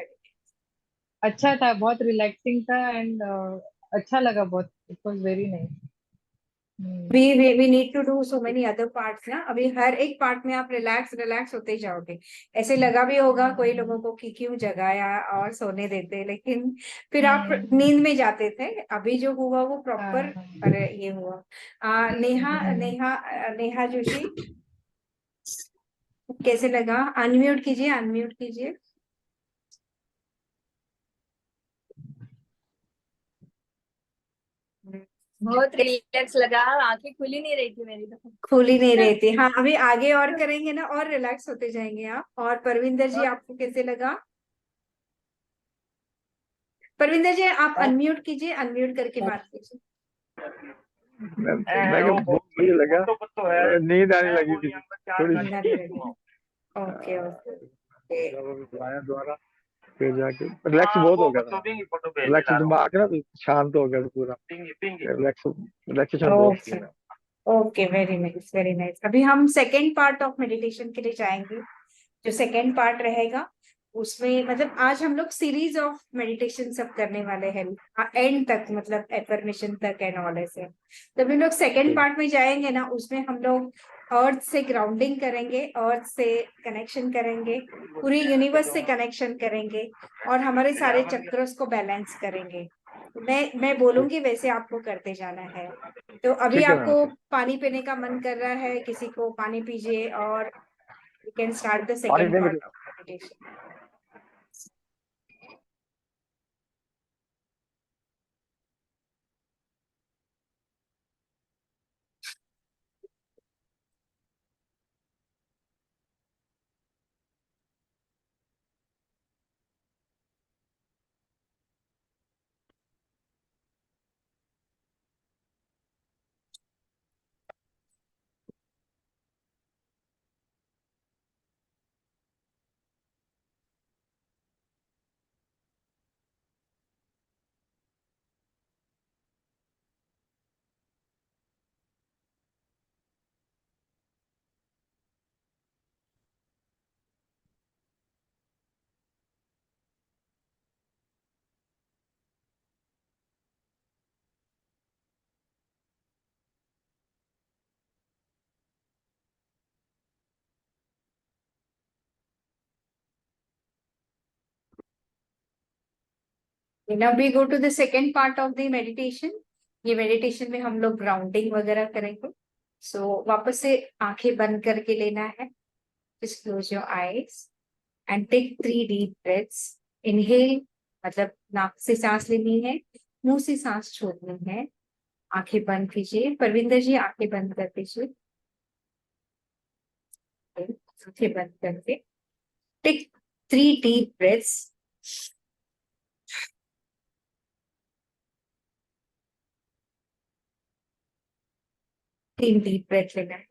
अच्छा था, बहुत रिलैक्सिंग था एंड अच्छा लगा बहुत। It was very nice. We need to do so many other parts ना, अभी हर एक पार्ट में आप रिलैक्स रिलैक्स होते ही जाओगे। ऐसे लगा भी होगा कोई लोगों को कि क्यों जगाया और सोने देते, लेकिन फिर आप नींद में जाते थे। अभी जो हुआ वो प्रॉपर, हाँ। अरे ये हुआ। नेहा नेहा नेहा जोशी, कैसे लगा? अनम्यूट कीजिए, अनम्यूट कीजिए। बहुत रिलैक्स लगा, आंखें खुली नहीं रही थी मेरी तो। खुल ही नहीं रही थी। हाँ, अभी आगे और करेंगे ना, और रिलैक्स होते जाएंगे आप। और परविंदर जी, आपको कैसे लगा? परविंदर जी, आप अनम्यूट कीजिए, अनम्यूट करके बात कीजिए। मैं क्या बहुत मुझे लगा नींद आने लगी थी थोड़ी सी। Okay okay. बुलाया द्वारा फिर जाके रिलैक्स बहुत हो गया था। रिलैक्स दिमाग ना शांत हो गया था पूरा। रिलैक्स रिलैक्सेशन बहुत ओके किया। Okay, very nice very nice. अभी हम सेकेंड पार्ट ऑफ मेडिटेशन के लिए जाएंगे। जो सेकेंड पार्ट रहेगा उसमें, मतलब आज हम लोग सीरीज ऑफ मेडिटेशन सब करने वाले हैं, एंड तक, मतलब एफर्मेशन तक एंड ऑल ऐसे। जब हम लोग सेकेंड पार्ट में जाएंगे ना, उसमें हम लोग अर्थ से ग्राउंडिंग करेंगे, अर्थ से कनेक्शन करेंगे, पूरी यूनिवर्स से कनेक्शन करेंगे, और हमारे सारे चक्रस को बैलेंस करेंगे। मैं बोलूंगी वैसे आपको करते जाना है। तो अभी ठीक है मैम। आपको पानी पीने का मन कर रहा है, किसी को पानी पीजिए, और we can start the पानी second दे part मुझे। of meditation. Now we go to the second part of the meditation. ये मेडिटेशन में हम लोग ग्राउंडिंग वगैरह करेंगे। सो वापस से आंखें बंद करके लेना है। Just close your eyes and take 3 deep breaths. Inhale, मतलब नाक से सांस लेनी है, मुंह से सांस छोड़नी है। आंखें बंद कीजिए, परविंदर जी आंखें बंद कर दीजिए। आंखें बंद करके take 3 deep breaths. 3 deep breath लेना है।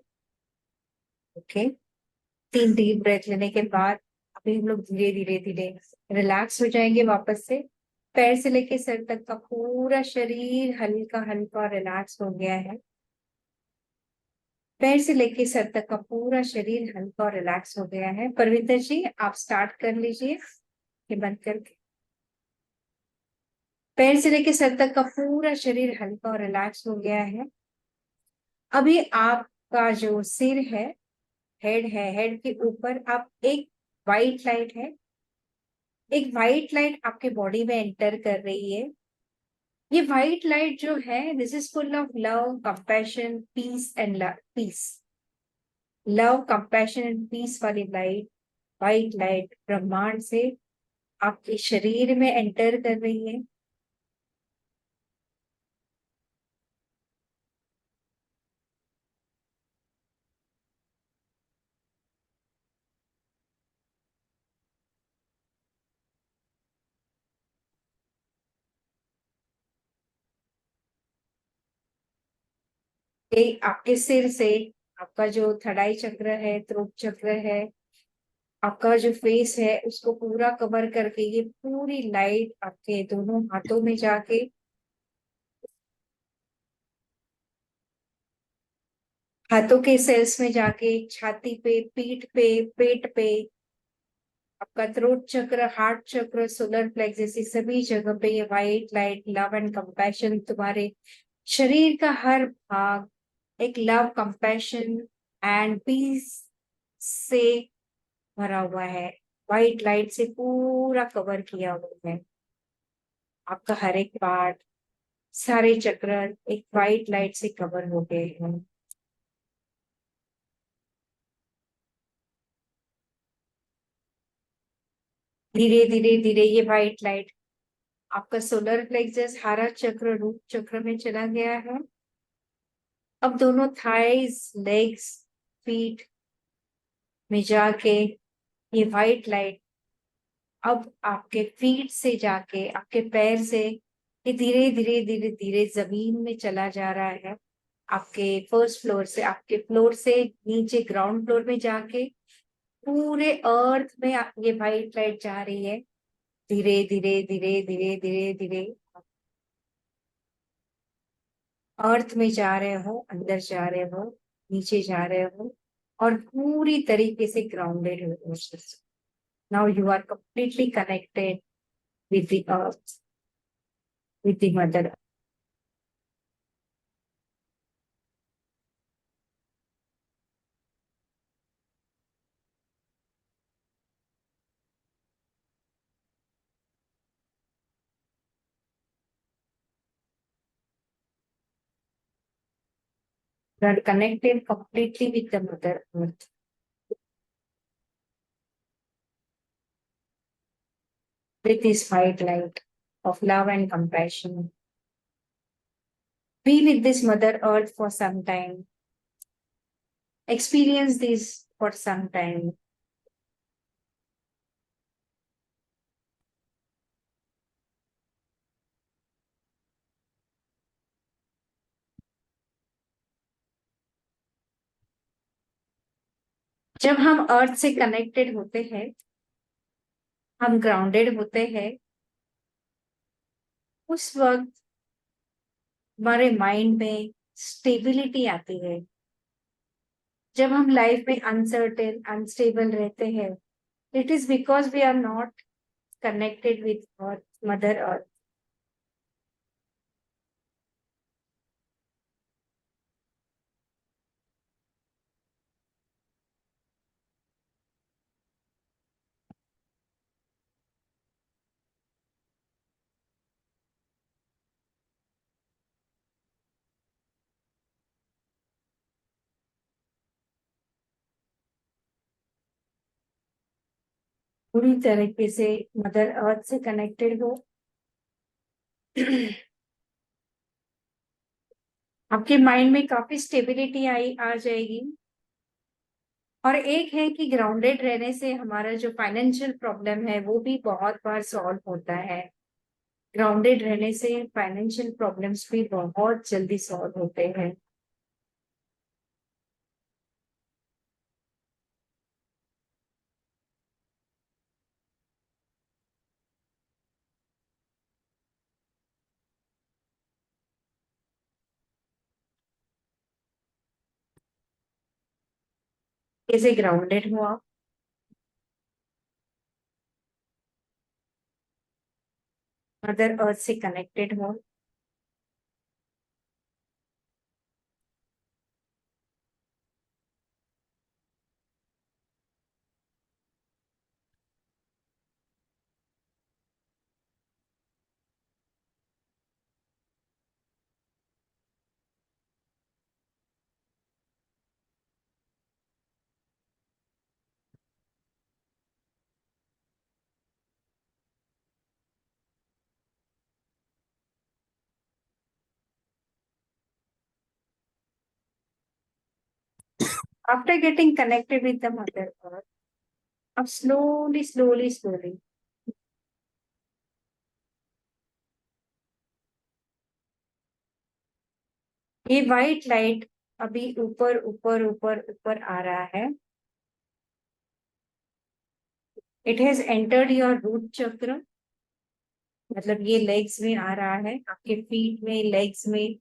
ओके, 3 डीप ब्रेथ लेने के बाद अभी हम लोग धीरे धीरे धीरे रिलैक्स हो जाएंगे वापस से। पैर से लेके सर तक का पूरा शरीर हल्का हल्का रिलैक्स हो गया है। पैर से लेके सर तक का पूरा शरीर हल्का और रिलैक्स हो गया है। परविंदर जी, आप स्टार्ट कर लीजिए, ये बंद करके। पैर से लेके सर तक का पूरा शरीर हल्का और रिलैक्स हो गया है। अभी आपका जो सिर है, हेड के ऊपर आप एक वाइट लाइट है, एक व्हाइट लाइट आपके बॉडी में एंटर कर रही है। ये व्हाइट लाइट जो है, this is full of love, compassion, peace and peace. Love, compassion and peace वाली लाइट, व्हाइट लाइट ब्रह्मांड से आपके शरीर में एंटर कर रही है। ये आपके सिर से, आपका जो थड़ाई चक्र है, थ्रोट चक्र है, आपका जो फेस है, उसको पूरा कवर करके ये पूरी लाइट आपके दोनों हाथों में जाके हाथों के सेल्स में जाके छाती पे, पीठ पे, पेट पे, आपका थ्रोट चक्र, हार्ट चक्र, सोलर प्लेक्सस, इस सभी जगह पे ये white light, love and compassion, तुम्हारे शरीर का हर भाग एक लव, कंपैशन एंड पीस से भरा हुआ है। व्हाइट लाइट से पूरा कवर किया हुआ है आपका हर एक पार्ट, सारे चक्र एक व्हाइट लाइट से कवर हो गए हैं। धीरे धीरे धीरे ये व्हाइट लाइट आपका सोलर प्लेक्सस, हारा चक्र, रूट चक्र में चला गया है। अब दोनों थाइज, लेग्स, फीट में जाके ये व्हाइट लाइट अब आपके फीट से जाके आपके पैर से ये धीरे धीरे धीरे धीरे जमीन में चला जा रहा है। आपके फर्स्ट फ्लोर से, आपके फ्लोर से नीचे ग्राउंड फ्लोर में जाके पूरे अर्थ में ये व्हाइट लाइट जा रही है। धीरे धीरे धीरे धीरे धीरे धीरे अर्थ में जा रहे हो, अंदर जा रहे हो, नीचे जा रहे हो और पूरी तरीके से ग्राउंडेड हो। Now you are completely connected with the earth, with the mother. You are connected completely with the mother earth, with this white light of love and compassion. Be with this mother earth for some time. Experience this for some time. जब हम अर्थ से कनेक्टेड होते हैं, हम ग्राउंडेड होते हैं, उस वक्त हमारे माइंड में स्टेबिलिटी आती है। जब हम लाइफ में अनसर्टेन, अनस्टेबल रहते हैं, it is because we are not connected with earth, mother earth. पूरी तरीके से मदर अर्थ से कनेक्टेड हो। आपके माइंड में काफी स्टेबिलिटी आई आ जाएगी। और एक है कि ग्राउंडेड रहने से हमारा जो फाइनेंशियल प्रॉब्लम है वो भी बहुत बार सॉल्व होता है। ग्राउंडेड रहने से फाइनेंशियल प्रॉब्लम्स भी बहुत जल्दी सॉल्व होते हैं। कैसे ग्राउंडेड हो आप, मदर अर्थ से कनेक्टेड हो। After getting connected with the Mother Earth, अब slowly ये व्हाइट लाइट अभी ऊपर ऊपर ऊपर ऊपर आ रहा है. It has entered your root chakra. मतलब ये लेग्स में आ रहा है, आपके फीट में, लेग्स में.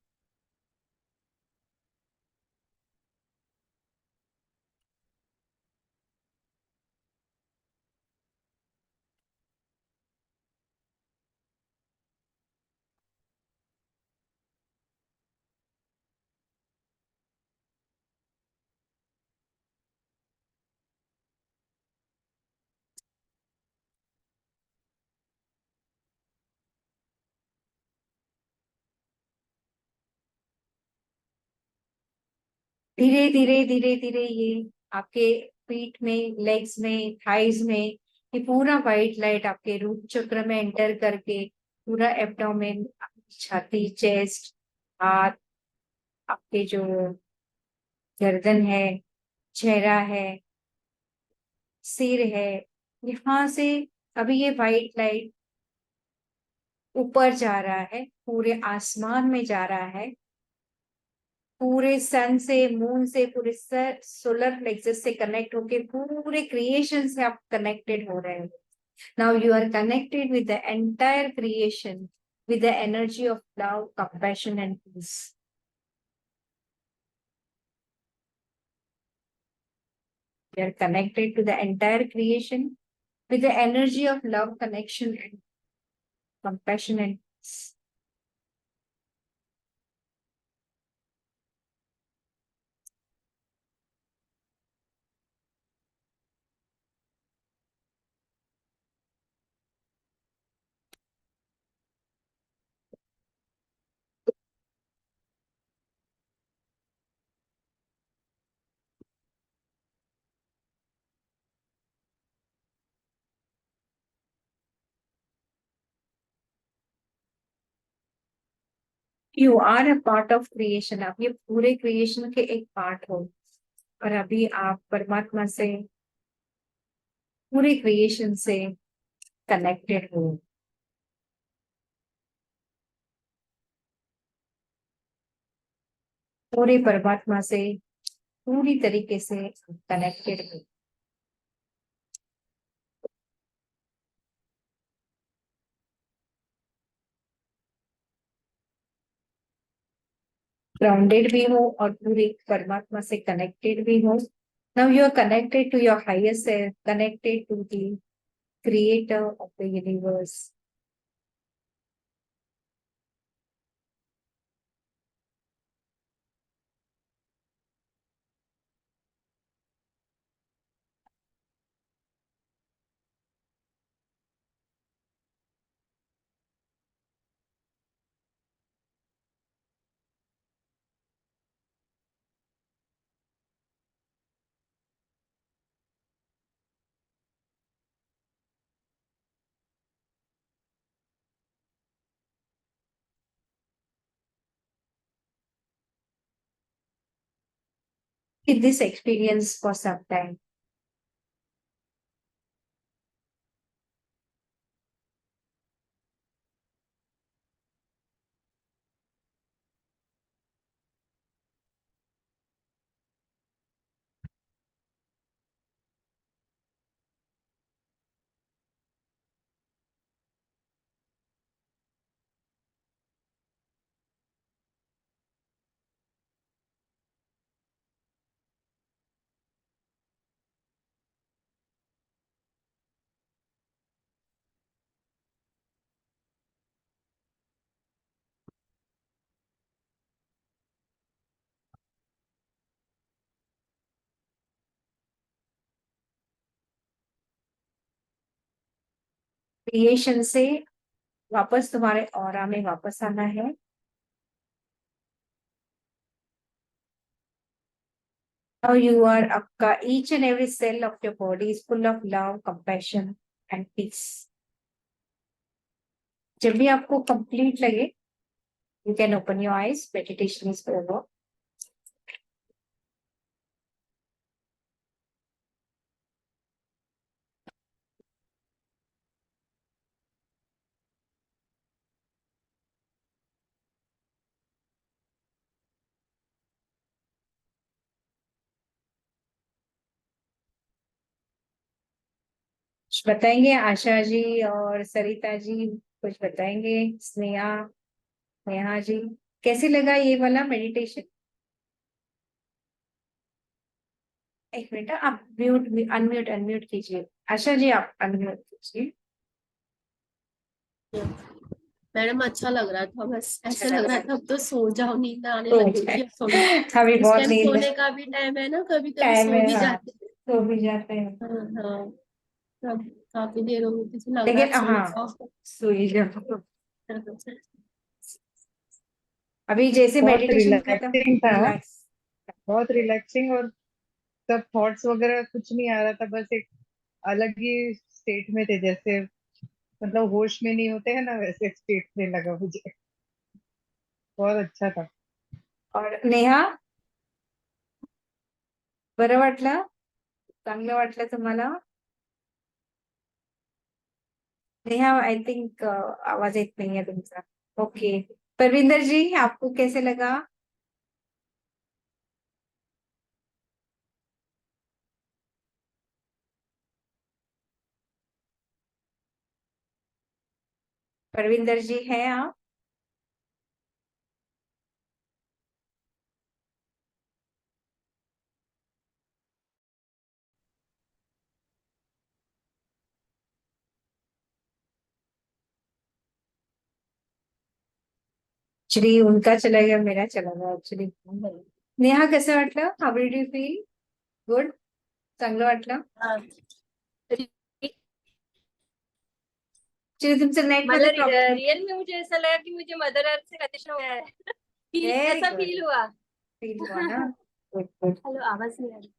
धीरे धीरे धीरे धीरे ये आपके फीट में, लेग्स में, थाइज में ये पूरा व्हाइट लाइट आपके रूट चक्र में एंटर करके पूरा एब्डोमेन, छाती, चेस्ट, हाथ, आपके जो गर्दन है, चेहरा है, सिर है, यहाँ से अभी ये व्हाइट लाइट ऊपर जा रहा है, पूरे आसमान में जा रहा है, पूरे सन से, मून से, पूरे सोलर प्लेक्सस से कनेक्ट होके पूरे क्रिएशन से आप कनेक्टेड हो रहे हो. Now you are connected with the entire creation with the energy of love, compassion, and peace. You are connected to the entire creation with the energy of love, connection, and compassion and peace. You are a part of creation. आप ये पूरे क्रिएशन के एक पार्ट हो और अभी आप परमात्मा से, पूरे क्रिएशन से कनेक्टेड हो. पूरे परमात्मा से पूरी तरीके से कनेक्टेड हो. ग्राउंडेड भी हो और पूरे परमात्मा से कनेक्टेड भी हो. Now you are connected to your higher self, connected to the creator of the universe. In this experience for some time. Creation से वापस तुम्हारे ऑरा में वापस आना है. Now you are आपका each and every cell of your body is full of love, compassion and peace. जब भी आपको कंप्लीट लगे, you can open your eyes. Meditation is over. कुछ बताएंगे आशा जी और सरिता जी? कुछ बताएंगे? स्नेहा, नेहा जी, कैसे लगा ये वाला मेडिटेशन? एक मिनट, आप म्यूट अनम्यूट अनम्यूट कीजिए। आशा जी आप अनम्यूट कीजिए। मैडम अच्छा लग रहा था, बस अच्छा ऐसे लग लग रहा रहा था अब तो सो जाओ, नींद आने तो लगी थी, अब सोने। अभी इस बहुत टाइम नींद सोने का भी टाइम है ना, कभी कभी टाइम सो है, भी हाँ जाते हैं। सो भी जाते हैं। हाँ हाँ, अब काफी देर हो गई थी, तो लग रहा है लेकिन अब सो हाँ, जाओ। सो ही जाओ। अभी जैसे बहुत मेडिटेशन खत्म, रिलैक्सिंग था, रिलैक्स। बहुत रिलैक्सिंग। और सब थॉट्स वगैरह कुछ नहीं आ रहा था, बस एक अलग ही स्टेट में थे, जैसे मतलब होश में नहीं होते हैं ना, वैसे स्टेट में लगा मुझे। बहुत अच्छा था। और नेहा, बरं वाटलं? चांगलं वाटलं तुम्हाला? नेहा आई थिंक आवाज एक नहीं है तुमचा। ओके, परविंदर जी आपको कैसे लगा? परविंदर जी हैं आप? एक्चुअली उनका चला गया, मेरा चला गया एक्चुअली। नेहा कसं वाटलं? How did you feel? Good? चांगलं वाटलं? हाँ, एक्चुअली तुमचं नेट मध्ये मतलब प्रॉब्लेम। रियल में मुझे ऐसा लगा कि मुझे मदर अर्थ से कनेक्शन हो गया है। वेरी ऐसा गुड, फील हुआ। फील हुआ ना? Good good. हेलो, आवाज नहीं आ रही।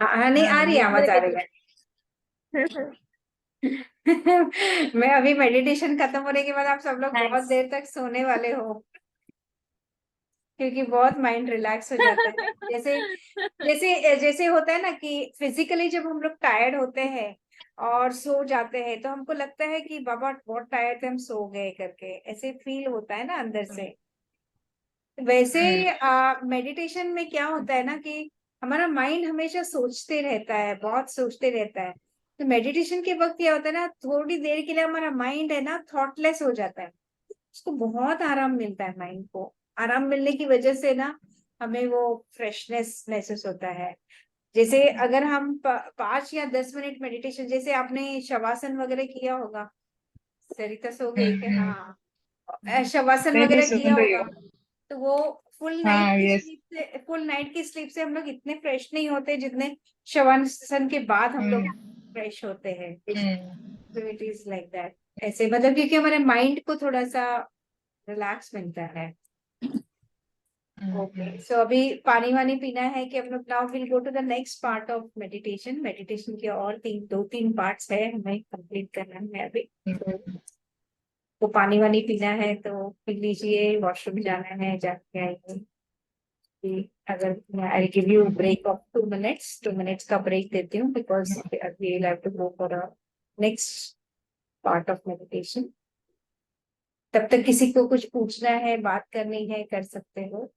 हाँ नहीं आ हाँ रही है, ये आवाज आ रही है। मैं अभी मेडिटेशन खत्म होने के बाद आप सब लोग बहुत नाइस। देर तक सोने वाले हो, क्योंकि बहुत माइंड रिलैक्स हो जाता है। जैसे जैसे जैसे होता है ना कि फिजिकली जब हम लोग टायर्ड होते हैं और सो जाते हैं, तो हमको लगता है कि बाबा बहुत टायर्ड थे, हम सो गए करके, ऐसे फील होता है ना अंदर से। वैसे मेडिटेशन में क्या होता है ना कि हमारा माइंड हमेशा सोचते रहता है, बहुत सोचते रहता है। तो मेडिटेशन के वक्त क्या होता है ना, थोड़ी देर के लिए हमारा माइंड है ना थॉटलेस हो जाता है। उसको बहुत आराम मिलता है, माइंड को आराम मिलने की वजह से ना हमें वो फ्रेशनेस महसूस होता है। जैसे अगर हम 5 या 10 मिनट मेडिटेशन, जैसे आपने शवासन वगैरह किया होगा। सरिता सो गई क्या? हाँ, शवासन नहीं नहीं, वगैरह किया सुन रही होगा। हूँ। तो वो हाँ यस। फुल नाइट की स्लीप से हम लोग इतने फ्रेश नहीं होते जितने शवासन के बाद हम लोग हम्म फ्रेश होते हैं। हम्म तो इट इज लाइक दैट। ऐसे मतलब क्योंकि हमारे माइंड को थोड़ा सा रिलैक्स मिलता है। ओके, सो अभी पानी वानी पीना है कि हम लोग now will go to the next part of meditation. Meditation के और 2-3 पार्ट्स है, हमें कंप्लीट करना है अभी। तो पानी वानी पीना है तो पी लीजिए, वॉशरूम जाना है जाके आइए। कि अगर I give you break of 2 minutes, 2 minutes का ब्रेक देती हूँ, because we will have to go for a next part of meditation. तब तक किसी को कुछ पूछना है, बात करनी है, कर सकते हो।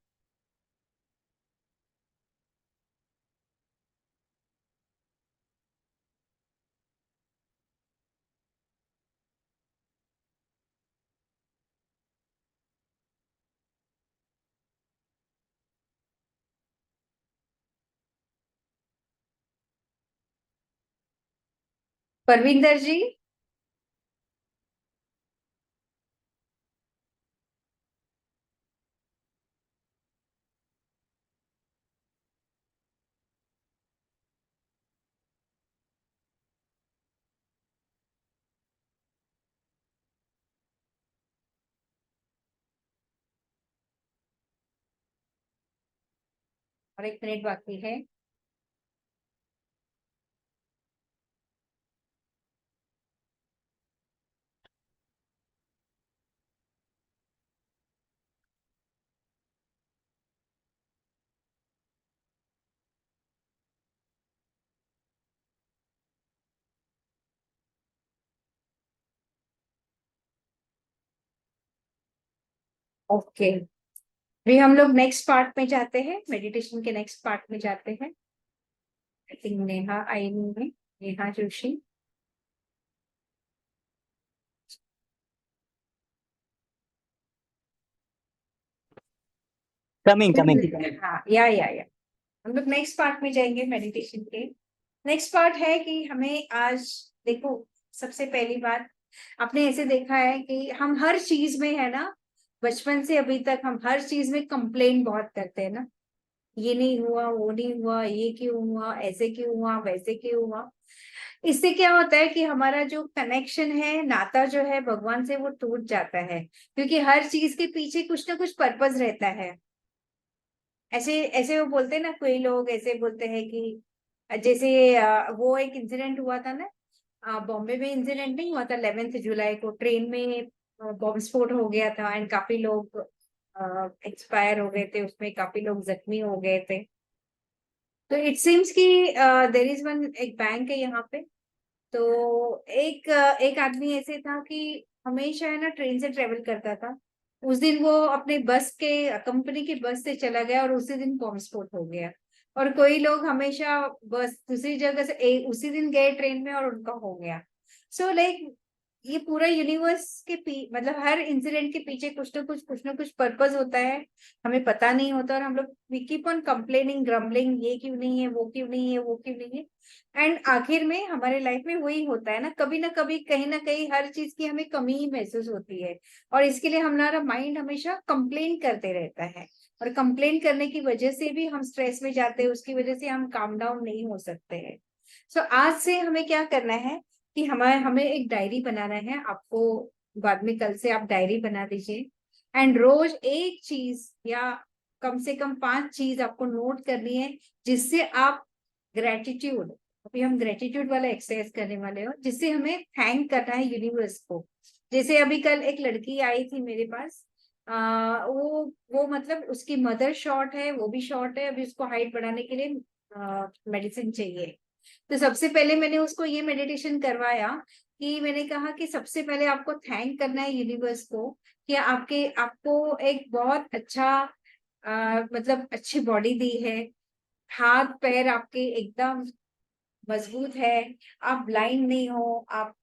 परविंदर जी, और 1 मिनट बाकी है। ओके, अभी हम लोग नेक्स्ट पार्ट में जाते हैं, मेडिटेशन के नेक्स्ट पार्ट में जाते हैं। आई थिंक नेहा आई नहीं है, नेहा जोशी। कमिंग हाँ, या हम लोग नेक्स्ट पार्ट में जाएंगे मेडिटेशन के। नेक्स्ट पार्ट है कि हमें आज देखो, सबसे पहली बात, आपने ऐसे देखा है कि हम हर चीज में है ना, बचपन से अभी तक हम हर चीज में कंप्लेन बहुत करते हैं ना, ये नहीं हुआ, वो नहीं हुआ, ये क्यों हुआ, ऐसे क्यों हुआ, वैसे क्यों हुआ। इससे क्या होता है कि हमारा जो कनेक्शन है, नाता जो है भगवान से, वो टूट जाता है, क्योंकि हर चीज के पीछे कुछ ना कुछ पर्पस रहता है। ऐसे ऐसे वो बोलते हैं ना, कोई लोग ऐसे बोलते हैं कि जैसे वो एक इंसिडेंट हुआ था ना, बॉम्बे में इंसिडेंट नहीं हुआ था 11 जुलाई को, ट्रेन में बॉम्ब स्फोट हो गया था एंड काफी लोग एक्सपायर हो गए थे, उसमें काफी लोग जख्मी हो गए थे। तो इट सीम्स कि देर इज वन, एक बैंक है यहाँ पे, तो एक आदमी ऐसे था कि हमेशा है ना ट्रेन से ट्रेवल करता था। उस दिन वो अपने बस के, कंपनी की बस से चला गया और उसी दिन बॉम्ब स्फोट हो गया। और कोई लोग हमेशा बस दूसरी जगह से उसी दिन गए ट्रेन में और उनका हो गया। सो लाइक ये पूरा यूनिवर्स के मतलब हर इंसिडेंट के पीछे कुछ ना कुछ पर्पस होता है, हमें पता नहीं होता, और हम लोग we keep on complaining, grumbling, ये क्यों नहीं है, वो क्यों नहीं है, वो क्यों नहीं है। एंड आखिर में हमारे लाइफ में वही होता है ना कभी कहीं ना कहीं हर चीज की हमें कमी ही महसूस होती है, और इसके लिए हमारा माइंड हमेशा कंप्लेन करते रहता है, और कंप्लेन करने की वजह से भी हम स्ट्रेस में जाते हैं, उसकी वजह से हम काम डाउन नहीं हो सकते हैं। सो आज से हमें क्या करना है कि हमें एक डायरी बनाना है। आपको बाद में कल से आप डायरी बना दीजिए, एंड रोज एक चीज या कम से कम 5 चीज आपको नोट करनी है, जिससे आप ग्रेटिट्यूड, अभी हम ग्रेटिट्यूड वाला एक्सरसाइज करने वाले हो, जिससे हमें थैंक करना है यूनिवर्स को। जैसे अभी कल एक लड़की आई थी मेरे पास, वो मतलब उसकी मदर शॉर्ट है, वो भी शॉर्ट है, अभी उसको हाइट बढ़ाने के लिए मेडिसिन चाहिए। तो सबसे पहले मैंने उसको ये मेडिटेशन करवाया कि मैंने कहा कि सबसे पहले आपको थैंक करना है यूनिवर्स को कि आपको एक बहुत अच्छा मतलब अच्छी बॉडी दी है, हाथ पैर आपके एकदम मजबूत है, आप ब्लाइंड नहीं हो, आप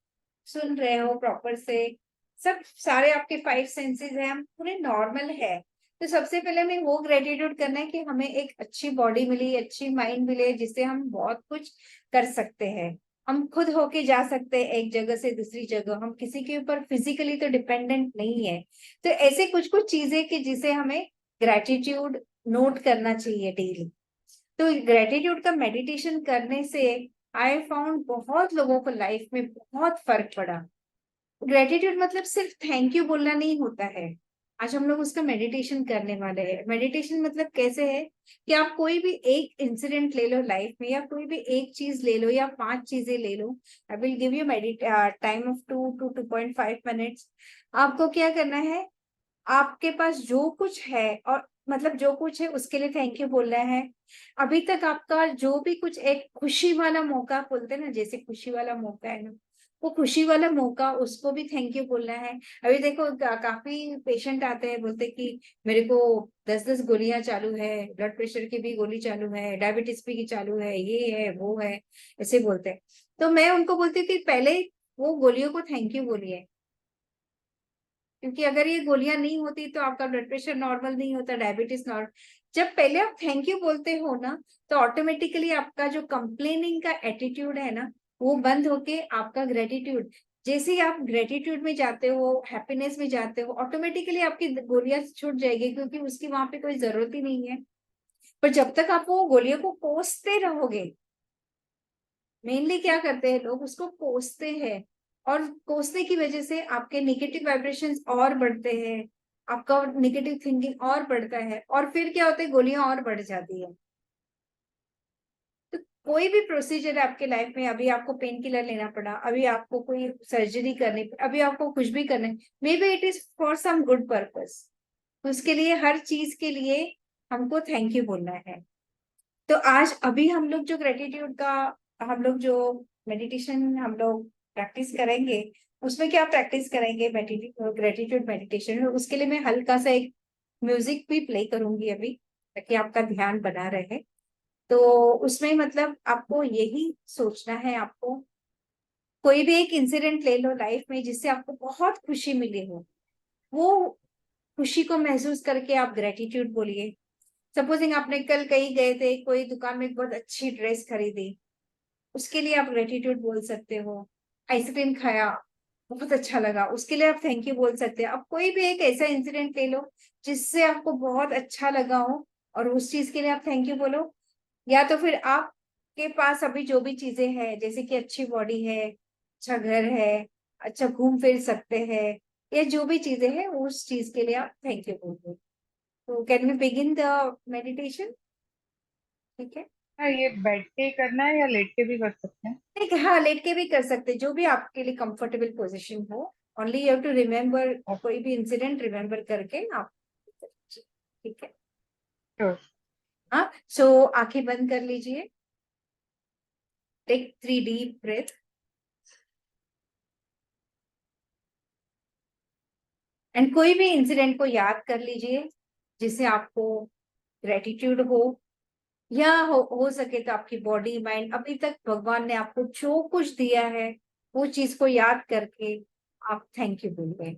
सुन रहे हो प्रॉपर से, सब सारे आपके 5 सेंसेस हैं, हम पूरे नॉर्मल है। तो सबसे पहले हमें वो ग्रेटिट्यूड करना है कि हमें एक अच्छी बॉडी मिली, अच्छी माइंड मिले, जिससे हम बहुत कुछ कर सकते हैं, हम खुद होके जा सकते हैं एक जगह से दूसरी जगह, हम किसी के ऊपर फिजिकली तो डिपेंडेंट नहीं है। तो ऐसे कुछ कुछ चीजें कि जिसे हमें ग्रेटिट्यूड नोट करना चाहिए डेली। तो ग्रेटिट्यूड का मेडिटेशन करने से आई फाउंड बहुत लोगों को लाइफ में बहुत फर्क पड़ा। ग्रेटिट्यूड मतलब सिर्फ थैंक यू बोलना नहीं होता है, आज हम लोग उसका मेडिटेशन करने वाले हैं। मेडिटेशन मतलब कैसे है कि आप कोई भी एक इंसिडेंट ले लो लाइफ में, या कोई भी एक चीज ले लो, या 5 चीजें ले लो। I will give you time of 2 to 2.5 minutes. आपको क्या करना है, आपके पास जो कुछ है, और मतलब जो कुछ है उसके लिए थैंक यू बोलना है। अभी तक आपका जो भी कुछ एक खुशी वाला मौका बोलते हैं ना, जैसे खुशी वाला मौका है ना, वो खुशी वाला मौका, उसको भी थैंक यू बोलना है। अभी देखो काफी पेशेंट आते हैं, बोलते कि मेरे को 10-10 गोलियां चालू है, ब्लड प्रेशर की भी गोली चालू है, डायबिटीज भी चालू है, ये है वो है, ऐसे बोलते हैं। तो मैं उनको बोलती थी पहले वो गोलियों को थैंक यू बोलिए, क्योंकि अगर ये गोलियां नहीं होती तो आपका ब्लड प्रेशर नॉर्मल नहीं होता, डायबिटीज नॉर्मल। जब पहले आप थैंक यू बोलते हो ना, तो ऑटोमेटिकली आपका जो कंप्लेनिंग का एटीट्यूड है ना, वो बंद होके आपका ग्रेटिट्यूड, जैसे ही आप ग्रेटिट्यूड में जाते हो, हैप्पीनेस में जाते हो, ऑटोमेटिकली आपकी गोलियां छूट जाएगी, क्योंकि उसकी वहां पे कोई जरूरत ही नहीं है। पर जब तक आप वो गोलियों को कोसते रहोगे, मेनली क्या करते हैं लोग, उसको कोसते हैं, और कोसने की वजह से आपके नेगेटिव वाइब्रेशंस और बढ़ते हैं, आपका नेगेटिव थिंकिंग और बढ़ता है, और फिर क्या होता है, गोलियां और बढ़ जाती है। तो कोई भी प्रोसीजर आपके लाइफ में, अभी आपको पेन किलर लेना पड़ा, अभी आपको कोई सर्जरी करनी, अभी आपको कुछ भी करना है, maybe it is for some good purpose, उसके लिए हर चीज के लिए हमको थैंक यू बोलना है। तो आज अभी हम लोग जो ग्रेटिट्यूड का, हम लोग जो मेडिटेशन हम लोग प्रैक्टिस करेंगे, उसमें क्या प्रैक्टिस करेंगे, ग्रेटिट्यूड मेडिटेशन में। उसके लिए मैं हल्का सा एक म्यूजिक भी प्ले करूंगी अभी, ताकि आपका ध्यान बना रहे। तो उसमें मतलब आपको यही सोचना है, आपको कोई भी एक इंसिडेंट ले लो लाइफ में जिससे आपको बहुत खुशी मिली हो, वो खुशी को महसूस करके आप ग्रेटिट्यूड बोलिए। सपोजिंग आपने कल कहीं गए थे, कोई दुकान में एक बहुत अच्छी ड्रेस खरीदी, उसके लिए आप ग्रेटिट्यूड बोल सकते हो। आइसक्रीम खाया, बहुत अच्छा लगा, उसके लिए आप थैंक यू बोल सकते हो। अब कोई भी एक ऐसा इंसिडेंट ले लो जिससे आपको बहुत अच्छा लगा हो और उस चीज के लिए आप थैंक यू बोलो। या तो फिर आपके पास अभी जो भी चीजें हैं, जैसे कि अच्छी बॉडी है, अच्छा घर है, अच्छा घूम फिर सकते हैं, या जो भी चीजें हैं उस चीज के लिए आप थैंक यू बोल दो। तो can we begin the meditation? ठीक है। हाँ, ये बैठ के ही करना है या लेट के भी कर सकते हैं? ठीक है, हाँ लेट के भी कर सकते हैं, जो भी आपके लिए कंफर्टेबल पोजीशन हो। Only you have to remember, कोई भी इंसिडेंट रिमेम्बर करके आप, ठीक है। Sure. हाँ, सो आंखें बंद कर लीजिए। Take 3 deep breath. एंड कोई भी इंसिडेंट को याद कर लीजिए जिससे आपको ग्रेटिट्यूड हो, या हो सके तो आपकी बॉडी माइंड अभी तक भगवान ने आपको जो कुछ दिया है वो चीज को याद करके आप थैंक यू बोलिए।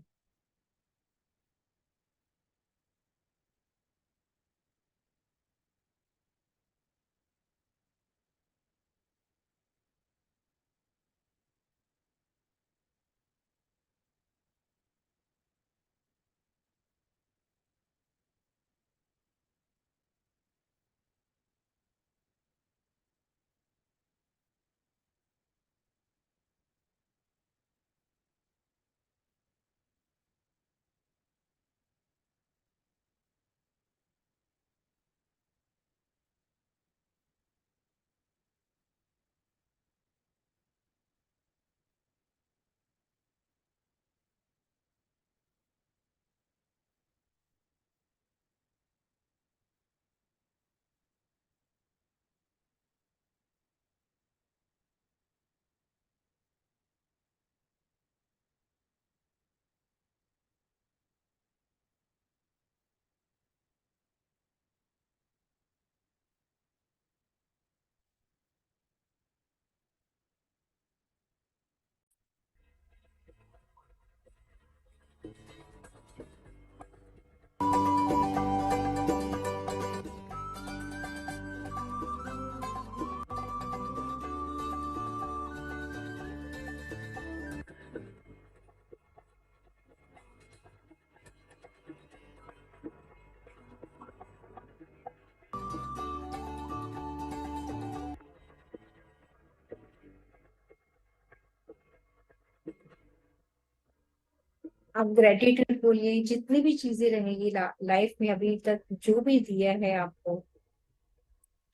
आप ग्रेटिट्यूड बोलिए, जितनी भी चीजें रहेगी लाइफ में अभी तक जो भी दिया है आपको,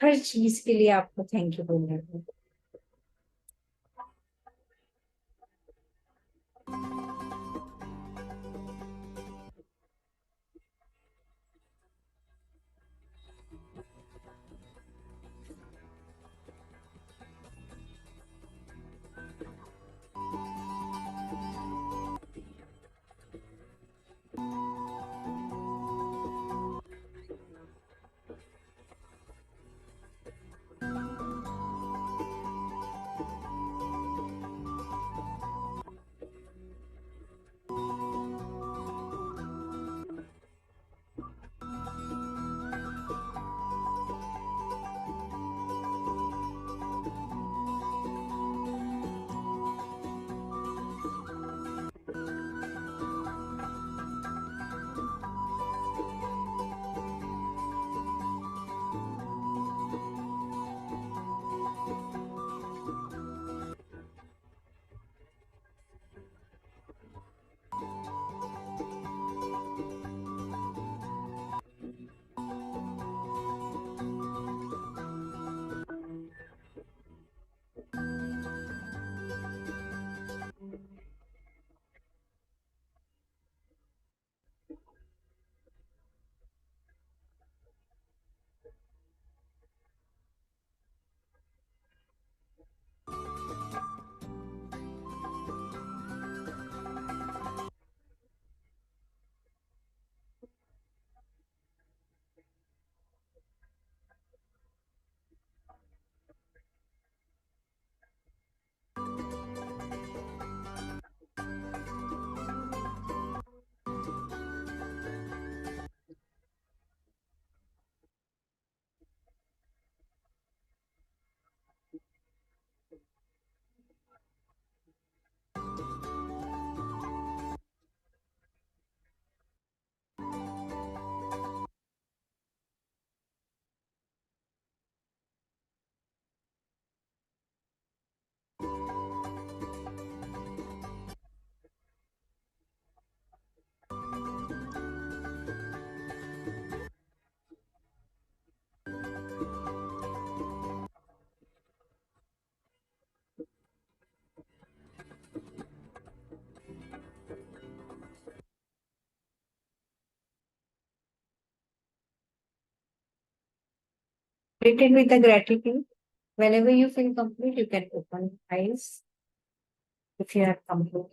हर चीज के लिए आपको थैंक यू बोलना है। Written with the gratitude. Whenever you feel complete, you can open your eyes if you are complete.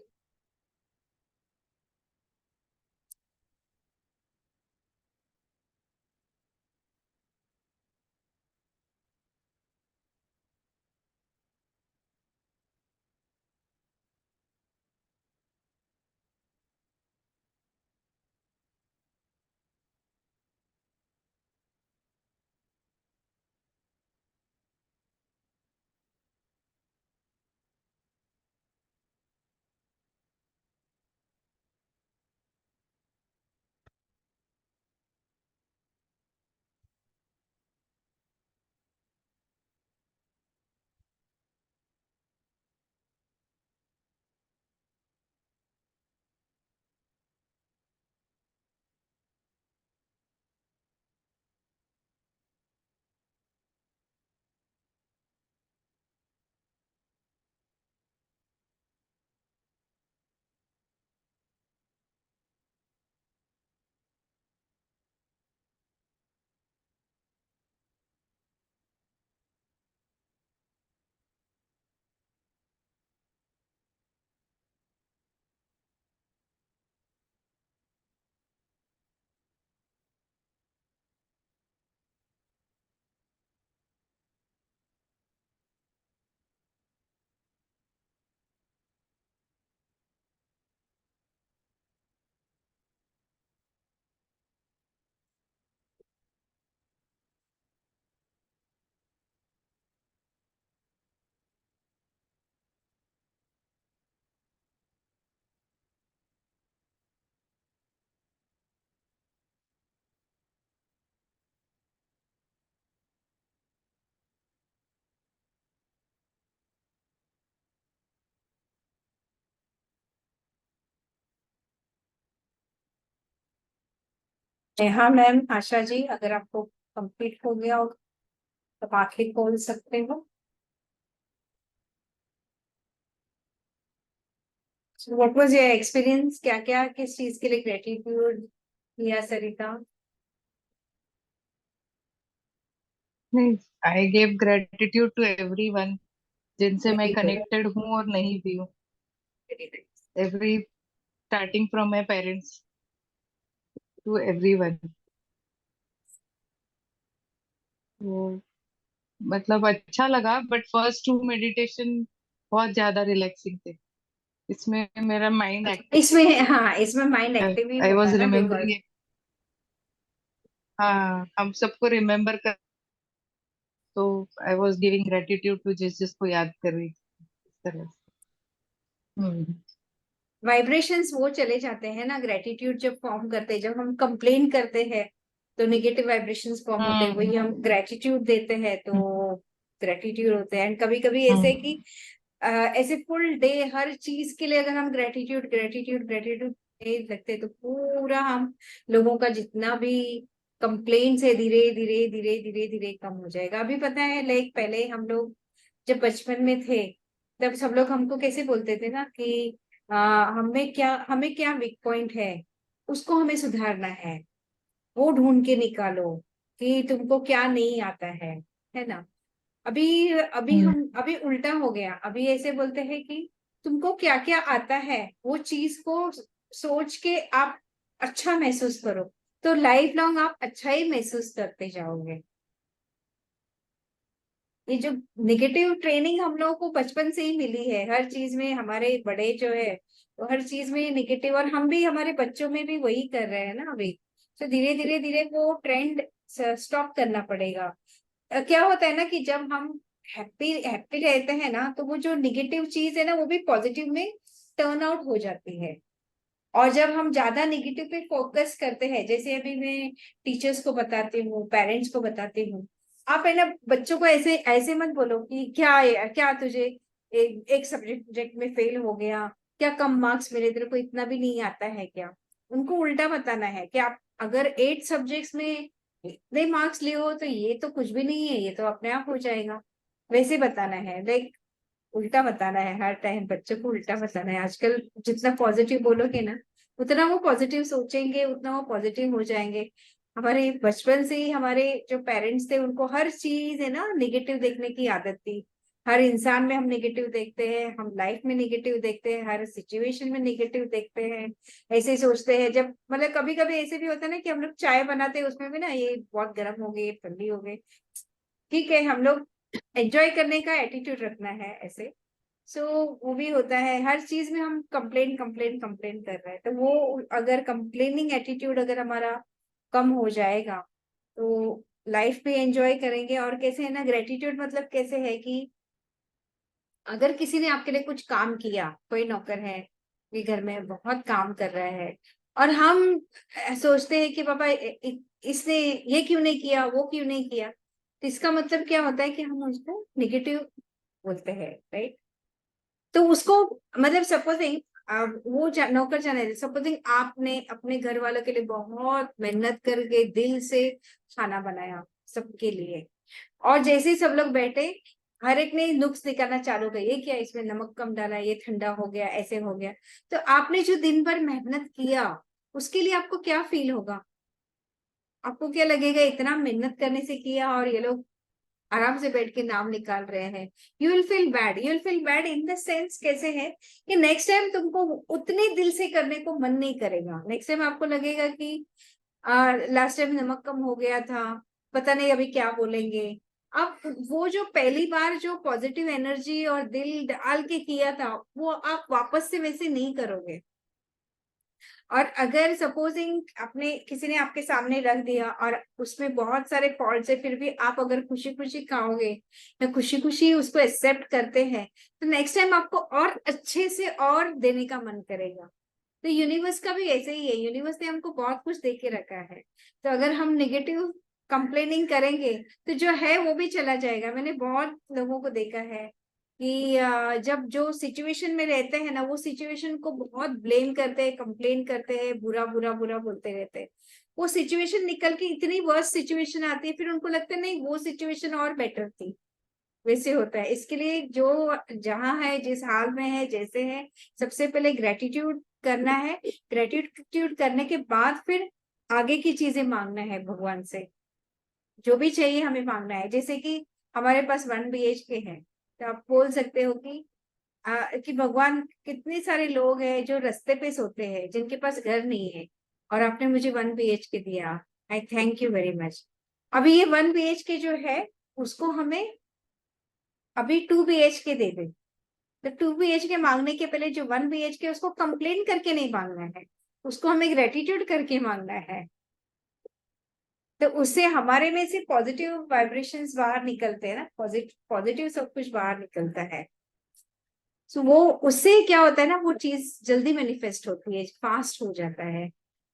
हाँ मैम, आशा जी, अगर आपको कंप्लीट हो गया हो तो आप आंखें खोल सकते हो। What was your experience? क्या क्या किस चीज के लिए ग्रेटिट्यूड किया सरिता? नहीं, I give gratitude to everyone जिनसे मैं वेरी गुड, कनेक्टेड हूँ और नहीं भी हूँ। Very nice. Every starting from my parents to everyone. वो मतलब अच्छा लगा, बट फर्स्ट टू मेडिटेशन बहुत ज्यादा रिलैक्सिंग थे। इसमें मेरा माइंड अच्छा, एक्टिव इसमें हाँ, इसमें माइंड है। एक्टिव ही आई होता वॉज है ना जो वर्क। रिमेम्बरिंग। हाँ, हम सबको रिमेम्बर कर, तो I was giving gratitude to जिस जिसको याद कर रही थी, इस तरह से। वाइब्रेशंस वो चले जाते हैं ना, ग्रेटिट्यूड जब फॉर्म करते हैं, जब हम कंप्लेन करते हैं तो नेगेटिव वाइब्रेशंस फॉर्म होते हैं, हम्म वही हम ग्रेटिट्यूड देते हैं तो ग्रेटिट्यूड होते हैं। एंड कभी कभी ऐसे हम्म कि ऐसे फुल डे हर चीज के लिए अगर हम ग्रेटिट्यूड ग्रेटिट्यूड ग्रेटिट्यूड लगते हैं तो पूरा हम लोगों का जितना भी कंप्लेंट्स है धीरे धीरे धीरे धीरे धीरे कम हो जाएगा। अभी पता है, लाइक पहले हम लोग जब बचपन में थे तब सब लोग हमको कैसे बोलते थे ना कि हमें क्या वीक पॉइंट है, उसको हमें सुधारना वो ढूंढ के निकालो कि तुमको क्या नहीं आता है ना। अभी अभी हम्म हम अभी उल्टा हो गया, अभी ऐसे बोलते हैं कि तुमको क्या क्या आता है वो चीज को सोच के आप अच्छा महसूस करो, तो लाइफ लॉन्ग आप अच्छा ही महसूस करते जाओगे। ये जो निगेटिव ट्रेनिंग हम लोगों को बचपन से ही मिली है, हर चीज में हमारे बड़े जो है वो हर चीज में निगेटिव, और हम भी हमारे बच्चों में भी वही कर रहे हैं ना अभी। तो धीरे धीरे धीरे वो ट्रेंड स्टॉप करना पड़ेगा। क्या होता है ना कि जब हम हैप्पी हैप्पी रहते हैं ना तो वो जो निगेटिव चीज है ना वो भी पॉजिटिव में टर्न आउट हो जाती है। और जब हम ज्यादा निगेटिव पे फोकस करते हैं, जैसे अभी मैं टीचर्स को बताती हूँ, पेरेंट्स को बताती हूँ, आप है ना बच्चों को ऐसे ऐसे मत बोलो कि क्या है, क्या तुझे एक सब्जेक्ट में फेल हो गया, क्या कम मार्क्स मिले, तेरे को इतना भी नहीं आता है क्या। उनको उल्टा बताना है कि आप अगर 8 सब्जेक्ट्स में इतने मार्क्स लिए हो तो ये तो कुछ भी नहीं है, ये तो अपने आप हो जाएगा। वैसे बताना है, लाइक उल्टा बताना है, हर टाइम बच्चों को उल्टा बताना है। आजकल जितना पॉजिटिव बोलोगे ना उतना वो पॉजिटिव सोचेंगे, उतना वो पॉजिटिव हो जाएंगे। हमारे बचपन से ही हमारे जो पेरेंट्स थे उनको हर चीज है ना नेगेटिव देखने की आदत थी। हर इंसान में हम नेगेटिव देखते हैं, हम लाइफ में नेगेटिव देखते हैं, हर सिचुएशन में नेगेटिव देखते हैं। ऐसे ही सोचते हैं, जब मतलब कभी कभी ऐसे भी होता है ना कि हम लोग चाय बनाते हैं उसमें भी ना ये बहुत गर्म हो गई, ठंडी हो गई। ठीक है, हम लोग एंजॉय करने का एटीट्यूड रखना है ऐसे। सो वो भी होता है, हर चीज में हम कंप्लेन कंप्लेन कंप्लेन कर रहे हैं, तो वो अगर कंप्लेनिंग एटीट्यूड अगर हमारा कम हो जाएगा तो लाइफ भी एंजॉय करेंगे। और कैसे है ना, ग्रेटिट्यूड मतलब कैसे है कि अगर किसी ने आपके लिए कुछ काम किया, कोई नौकर है ये घर में बहुत काम कर रहा है, और हम सोचते हैं कि पापा इसने ये क्यों नहीं किया, वो क्यों नहीं किया, तो इसका मतलब क्या होता है कि हम उसको निगेटिव बोलते हैं, राइट। तो उसको मतलब सपोजिंग वो नौकर जाने, सपोजिंग आपने अपने घर वालों के लिए बहुत मेहनत करके दिल से खाना बनाया सबके लिए, और जैसे ही सब लोग बैठे हर एक ने नुक्स निकालना चालू कर, ये क्या इसमें नमक कम डाला, ये ठंडा हो गया, ऐसे हो गया। तो आपने जो दिन भर मेहनत किया उसके लिए आपको क्या फील होगा? आपको क्या लगेगा इतना मेहनत करने से किया और ये लोग आराम से बैठ के नाम निकाल रहे हैं? You will feel bad, you will feel bad in the sense कैसे है कि नेक्स्ट टाइम तुमको उतने दिल से करने को मन नहीं करेगा। नेक्स्ट टाइम आपको लगेगा कि लास्ट टाइम नमक कम हो गया था, पता नहीं अभी क्या बोलेंगे। आप वो जो पहली बार जो पॉजिटिव एनर्जी और दिल डाल के किया था वो आप वापस से वैसे नहीं करोगे। और अगर सपोजिंग आपने किसी ने आपके सामने रख दिया और उसमें बहुत सारे फॉल्ट्स है, फिर भी आप अगर खुशी खुशी खाओगे या खुशी खुशी उसको एक्सेप्ट करते हैं, तो नेक्स्ट टाइम आपको और अच्छे से और देने का मन करेगा। तो यूनिवर्स का भी ऐसे ही है, यूनिवर्स ने हमको बहुत कुछ दे के रखा है, तो अगर हम नेगेटिव कंप्लेनिंग करेंगे तो जो है वो भी चला जाएगा। मैंने बहुत लोगों को देखा है कि जब जो सिचुएशन में रहते हैं ना वो सिचुएशन को बहुत ब्लेम करते हैं, कंप्लेन करते हैं, बुरा बुरा बुरा बोलते रहते हैं। वो सिचुएशन निकल के इतनी वर्स्ट सिचुएशन आती है, फिर उनको लगता है नहीं वो सिचुएशन और बेटर थी। वैसे होता है, इसके लिए जो जहाँ है, जिस हाल में है, जैसे है, सबसे पहले ग्रेटिट्यूड करना है। ग्रेटिट्यूड करने के बाद फिर आगे की चीजें मांगना है भगवान से, जो भी चाहिए हमें मांगना है। जैसे कि हमारे पास 1 BHK है, तो आप बोल सकते हो कि भगवान कितने सारे लोग हैं जो रास्ते पे सोते हैं, जिनके पास घर नहीं है, और आपने मुझे 1 BHK दिया, आई थैंक यू वेरी मच। अभी ये 1 BHK जो है उसको हमें अभी 2 BHK दे दे। तो 2 BHK मांगने के पहले जो 1 BHK उसको कंप्लेन करके नहीं मांगना है, उसको हमें ग्रेटिट्यूड करके मांगना है। तो उससे हमारे में से पॉजिटिव वाइब्रेशंस बाहर निकलते हैं ना, पॉजिटिव पॉजिटिव सब कुछ बाहर निकलता है। सो वो उससे क्या होता है ना, वो चीज जल्दी मैनिफेस्ट होती है, फास्ट हो जाता है।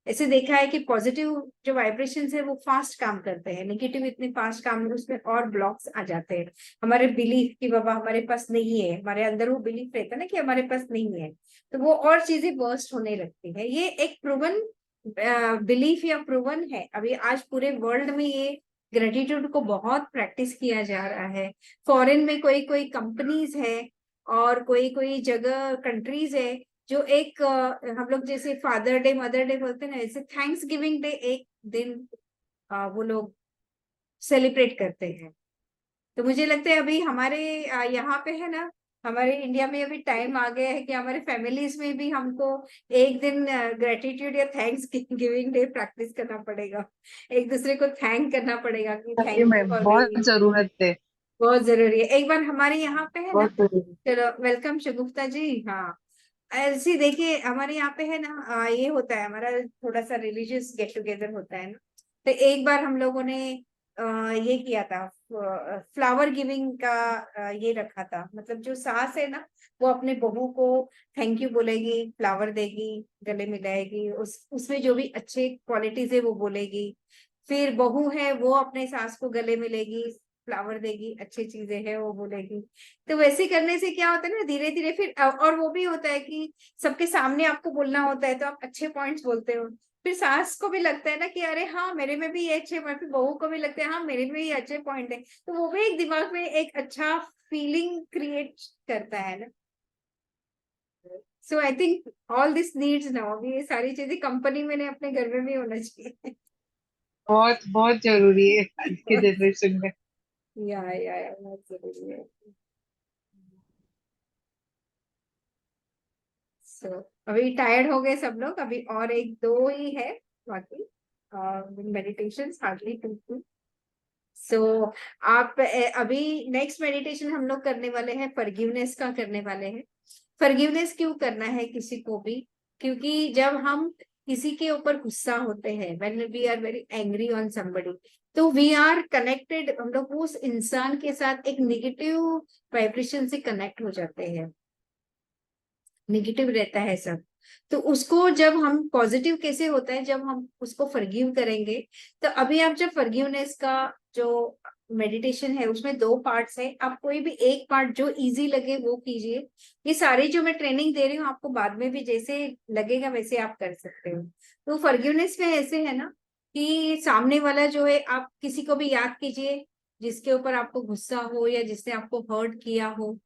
ऐसे देखा है कि पॉजिटिव जो वाइब्रेशंस है वो फास्ट काम करते हैं, नेगेटिव इतने फास्ट काम, उसमें और ब्लॉक्स आ जाते हैं। हमारे बिलीफ की बाबा हमारे पास नहीं है, हमारे अंदर वो बिलीफ रहता है ना कि हमारे पास नहीं है, तो वो और चीजें बर्स्ट होने लगती है। ये एक प्रूवन बिलीफ या प्रूवन है, अभी आज पूरे वर्ल्ड में ये ग्रेटिट्यूड को बहुत प्रैक्टिस किया जा रहा है। फॉरेन में कोई कोई कंपनीज है और कोई कोई जगह कंट्रीज है जो एक हम लोग जैसे फादर डे मदर डे बोलते हैं ना, ऐसे थैंक्स गिविंग डे एक दिन वो लोग सेलिब्रेट करते हैं। तो मुझे लगता है अभी हमारे यहाँ पे है ना, हमारे इंडिया में अभी टाइम आ गया है कि हमारे फैमिलीज में भी हमको एक दिन ग्रेटिट्यूड या थैंक्स गिविंग डे प्रैक्टिस करना पड़ेगा। एक दूसरे को थैंक करना पड़ेगा कि सही थैंक यू में फॉर बहुत बीइंग। जरूरत है। बहुत जरूरी है। एक बार हमारे यहाँ पे है ना, बहुत जरूरी। चलो वेलकम शगुफ्ता जी। हाँ, ऐसे देखिए हमारे यहाँ पे है ना, ये होता है हमारा थोड़ा सा रिलीजियस गेट टुगेदर होता है ना। तो एक बार हम लोगों ने ये किया था, फ्लावर गिविंग का ये रखा था। मतलब जो सास है ना वो अपने बहू को थैंक यू बोलेगी, फ्लावर देगी, गले मिलाएगी, उसमें जो भी अच्छे क्वालिटीज है वो बोलेगी। फिर बहू है वो अपने सास को गले मिलेगी, फ्लावर देगी, अच्छी चीजें है वो बोलेगी। तो वैसे करने से क्या होता है ना, धीरे धीरे फिर और वो भी होता है कि सबके सामने आपको बोलना होता है तो आप अच्छे पॉइंट्स बोलते हो। फिर सास को भी लगता है ना कि अरे हाँ मेरे में भी ये अच्छे, फिर बहू को भी लगता है हाँ मेरे में ये अच्छे पॉइंट है, तो वो भी एक दिमाग में एक अच्छा फीलिंग क्रिएट करता है ना। So I think all this needs now, अभी ये सारी चीजें कंपनी में ने अपने घर में भी होना चाहिए। बहुत बहुत जरूरी है आज के जनरेशन में। या बहुत जरूरी है। सो अभी टायर्ड हो गए सब लोग, अभी और एक दो ही है बाकी मेडिटेशन, हार्डली टू। सो आप अभी नेक्स्ट मेडिटेशन हम लोग करने वाले हैं, फॉरगिवनेस का करने वाले हैं। फॉरगिवनेस क्यों करना है किसी को भी? क्योंकि जब हम किसी के ऊपर गुस्सा होते हैं, when we are very angry on somebody, तो वी आर कनेक्टेड, हम लोग उस इंसान के साथ एक निगेटिव वाइब्रेशन से कनेक्ट हो जाते हैं, निगेटिव रहता है सब। तो उसको जब हम पॉजिटिव कैसे होता है, जब हम उसको फॉरगिव करेंगे। तो अभी आप जब फॉरगिवनेस का जो मेडिटेशन है उसमें दो पार्ट्स है, आप कोई भी एक पार्ट जो इजी लगे वो कीजिए। ये सारी जो मैं ट्रेनिंग दे रही हूँ आपको बाद में भी जैसे लगेगा वैसे आप कर सकते हो। तो फॉरगिवनेस में ऐसे है ना कि सामने वाला जो है, आप किसी को भी याद कीजिए जिसके ऊपर आपको गुस्सा हो या जिसने आपको हर्ट किया हो।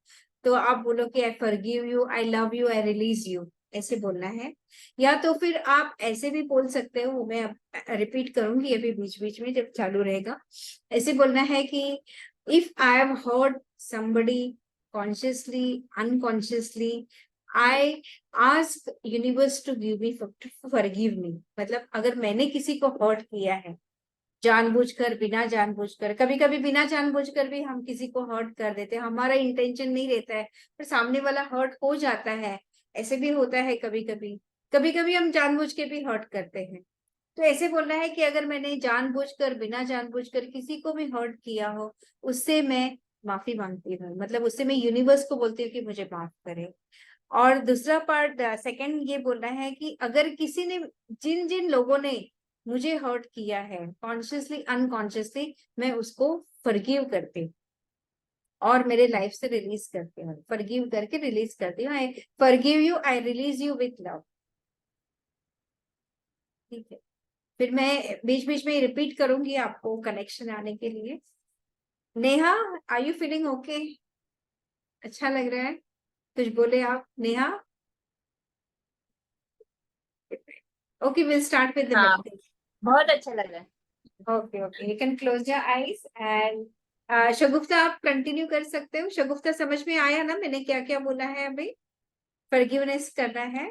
तो आप बोलो कि I forgive you, I love you, I release you, ऐसे बोलना है। या तो फिर आप ऐसे भी बोल सकते हो, मैं रिपीट करूंगी अभी बीच बीच में जब चालू रहेगा। ऐसे बोलना है कि if I have hurt somebody consciously, unconsciously, I ask universe to give me to forgive me। मतलब अगर मैंने किसी को हर्ट किया है जानबूझकर, बिना जानबूझकर, कभी कभी बिना जानबूझकर भी हम किसी को हर्ट कर देते हैं, हमारा इंटेंशन नहीं रहता है पर सामने वाला हर्ट हो जाता है। ऐसे भी होता है कभी कभी, कभी कभी हम जानबूझ के भी हर्ट करते हैं। तो ऐसे बोलना है कि अगर मैंने जानबूझकर, बिना जानबूझकर किसी को भी हर्ट किया हो, उससे मैं माफी मांगती हूँ, मतलब उससे मैं यूनिवर्स को बोलती हूँ कि मुझे माफ करे। और दूसरा पार्ट सेकंड ये बोलना है कि अगर किसी ने, जिन जिन लोगों ने मुझे हर्ट किया है कॉन्शियसली अनकॉन्शियसली, मैं उसको फॉरगिव करती हूँ और मेरे लाइफ से रिलीज करती हूँ, फॉरगिव करके रिलीज करती हूँ। I forgive you, I release you with love. ठीक है, फिर मैं बीच बीच में रिपीट करूंगी आपको कनेक्शन आने के लिए। Neha, are you feeling okay? अच्छा लग रहा है? कुछ बोले आप Neha? Okay, will start with the हाँ, मेडिटेशन। बहुत अच्छा लग रहा है। Okay okay, you can close your eyes and Shagufta आप कंटिन्यू कर सकते हो। शगुफ्ता समझ में आया ना मैंने क्या क्या बोला है? अभी फॉरगिवनेस करना है।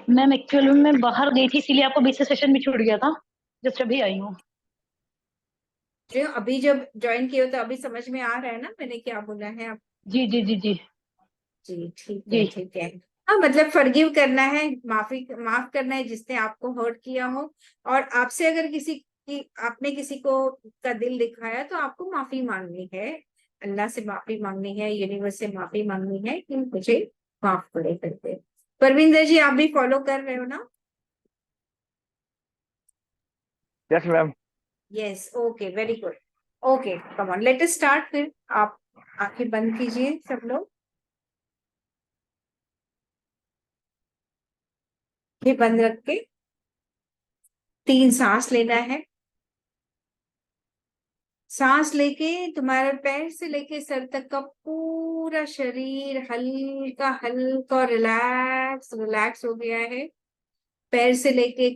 मैम एक्चुअली मैं बाहर गई थी इसीलिए आपको बीच से सेशन भी छूट गया था, जस्ट अभी आई हूँ। जो अभी जब ज्वाइन किए हो तो अभी समझ में आ रहा है ना मैंने क्या बोला है आप? जी जी जी जी जी ठीक है जी। ठीक है। हाँ, मतलब फॉरगिव करना है, माफी माफ करना है जिसने आपको हर्ट किया हो। और आपसे अगर किसी की, आपने किसी को का दिल दिखाया तो आपको माफी मांगनी है, अल्लाह से माफी मांगनी है, यूनिवर्स से माफी मांगनी है कि मुझे माफ करे करके। परविंदर जी आप भी फॉलो कर रहे हो ना? Yes ma'am. Yes, okay, very good. Okay, come on, let us start. फिर आप आंखें बंद कीजिए सब लोग, आंखें बंद रख के 3 सांस लेना है। सांस लेके तुम्हारे पैर से लेके सर तक का पूरा शरीर हल्का हल्का रिलैक्स रिलैक्स हो गया है। पैर से लेके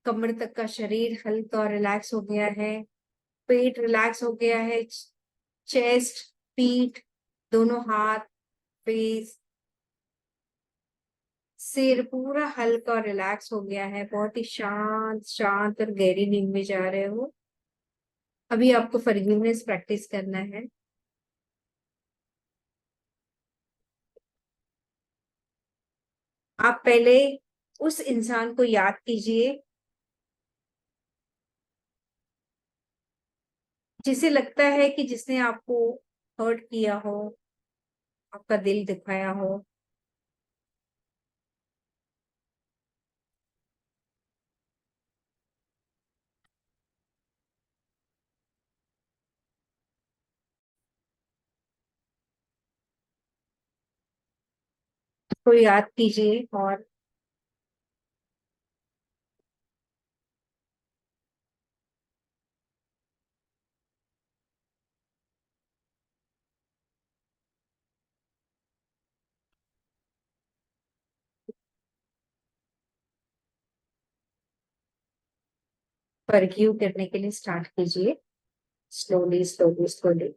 कमर तक का शरीर हल्का और रिलैक्स हो गया है। पेट रिलैक्स हो गया है, चेस्ट, पीठ, दोनों हाथ, फेस, सिर पूरा हल्का और रिलैक्स हो गया है। बहुत ही शांत शांत और गहरी नींद में जा रहे हो। अभी आपको फॉरगिवनेस प्रैक्टिस करना है। आप पहले उस इंसान को याद कीजिए जिसे लगता है कि जिसने आपको हर्ट किया हो, आपका दिल दुखाया हो। उसको याद कीजिए और फॉरगिव करने के लिए स्टार्ट कीजिए, slowly slowly slowly.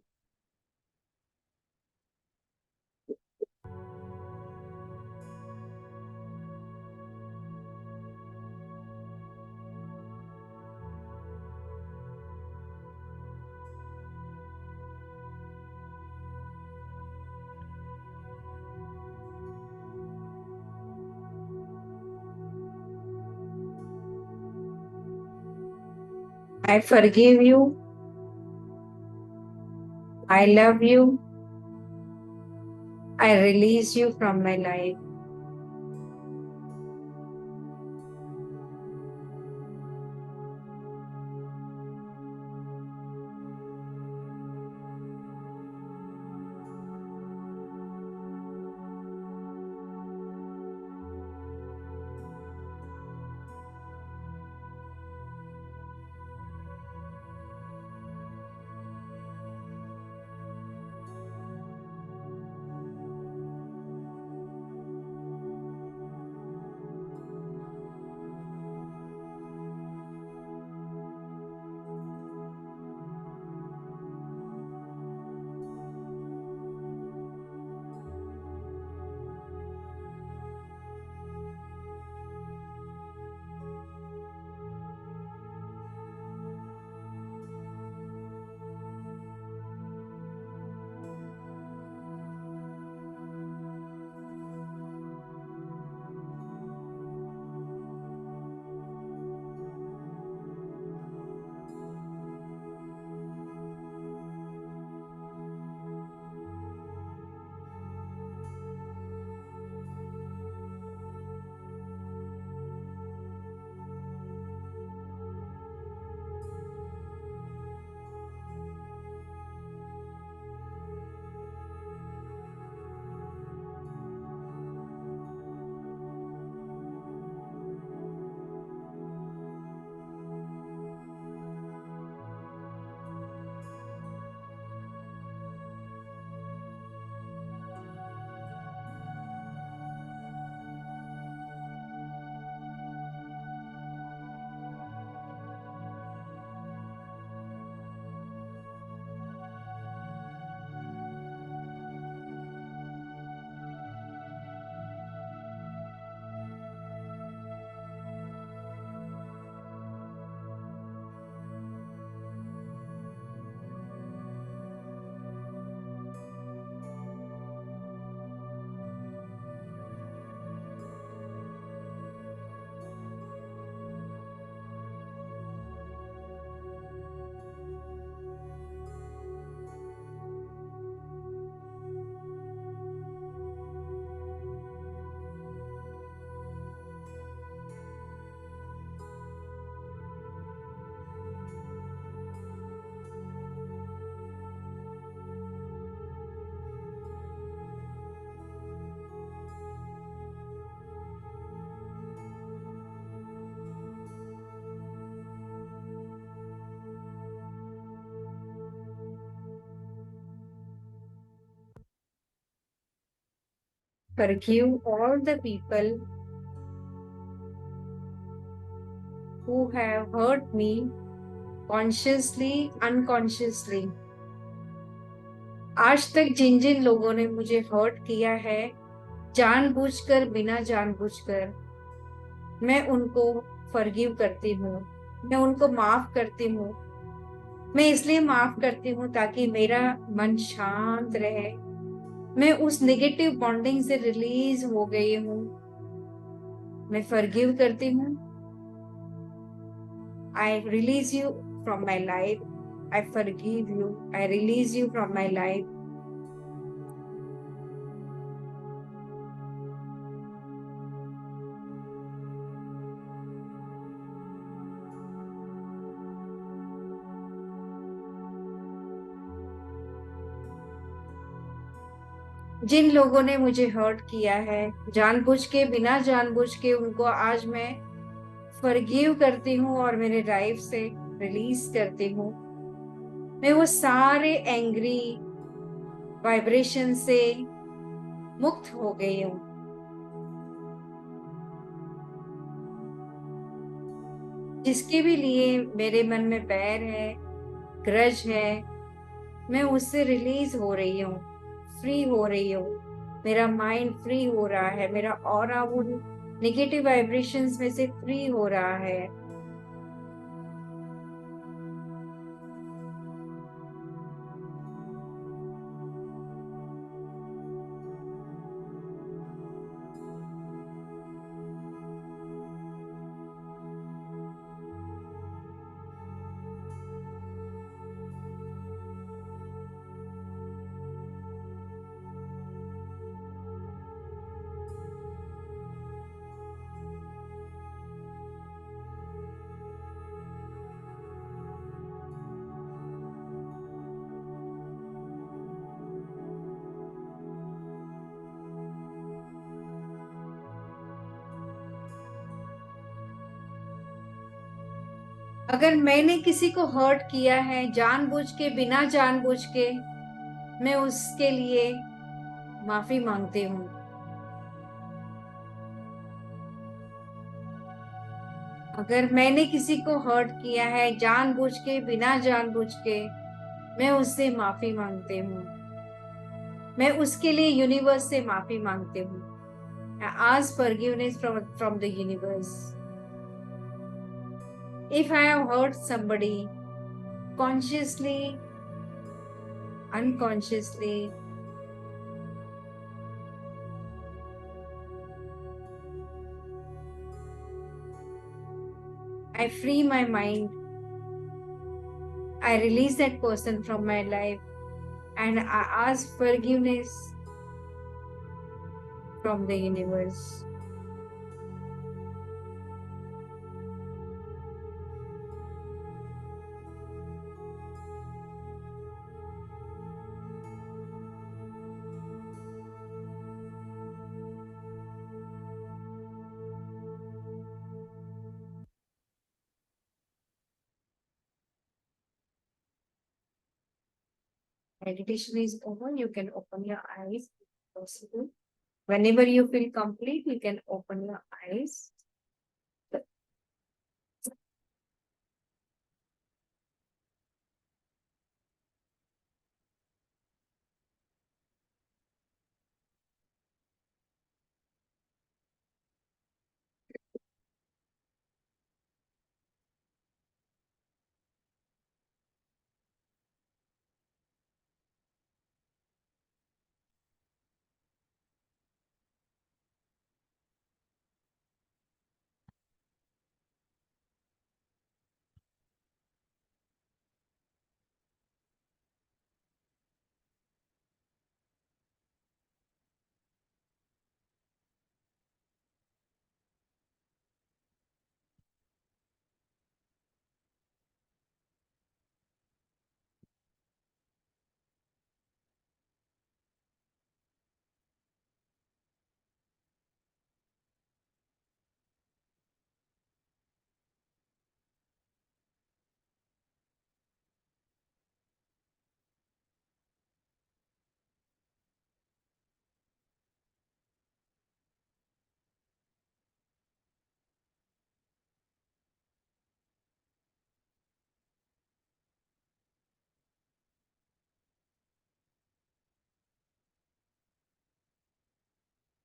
I forgive you. I love you. I release you from my life. Forgive all the people who have hurt me consciously, unconsciously. आज तक जिन जिन लोगों ने मुझे हर्ट किया है, जानबूझकर बिना जानबूझकर, मैं उनको फॉरगिव करती हूँ, मैं उनको माफ करती हूँ। मैं इसलिए माफ करती हूँ ताकि मेरा मन शांत रहे। मैं उस नेगेटिव बॉन्डिंग से रिलीज हो गई हूँ। मैं फॉरगिव करती हूँ। I release you from my life. I forgive you. I release you from my life. जिन लोगों ने मुझे हर्ट किया है, जानबूझ के बिना जानबूझ के, उनको आज मैं फॉरगिव करती हूँ और मेरे लाइफ से रिलीज करती हूँ। मैं वो सारे एंग्री वाइब्रेशन से मुक्त हो गई हूँ। जिसके भी लिए मेरे मन में बैर है, ग्रज है, मैं उससे रिलीज हो रही हूँ, फ्री हो रही हूँ। मेरा माइंड फ्री हो रहा है, मेरा ऑरा वो नेगेटिव वाइब्रेशंस में से फ्री हो रहा है। अगर मैंने किसी को हर्ट किया है जानबूझ के, बिना जानबूझ के, मैं उसके लिए माफी मांगती हूँ। अगर मैंने किसी को हर्ट किया है जानबूझ के, बिना जानबूझ के, मैं उससे माफी मांगती हूँ। मैं उसके लिए यूनिवर्स से माफी मांगती हूँ। I ask forgiveness from the universe. If I have hurt somebody, consciously, unconsciously, I free my mind. I release that person from my life and I ask forgiveness from the universe. Meditation is over. You can open your eyes if possible. Whenever you feel complete, you can open your eyes.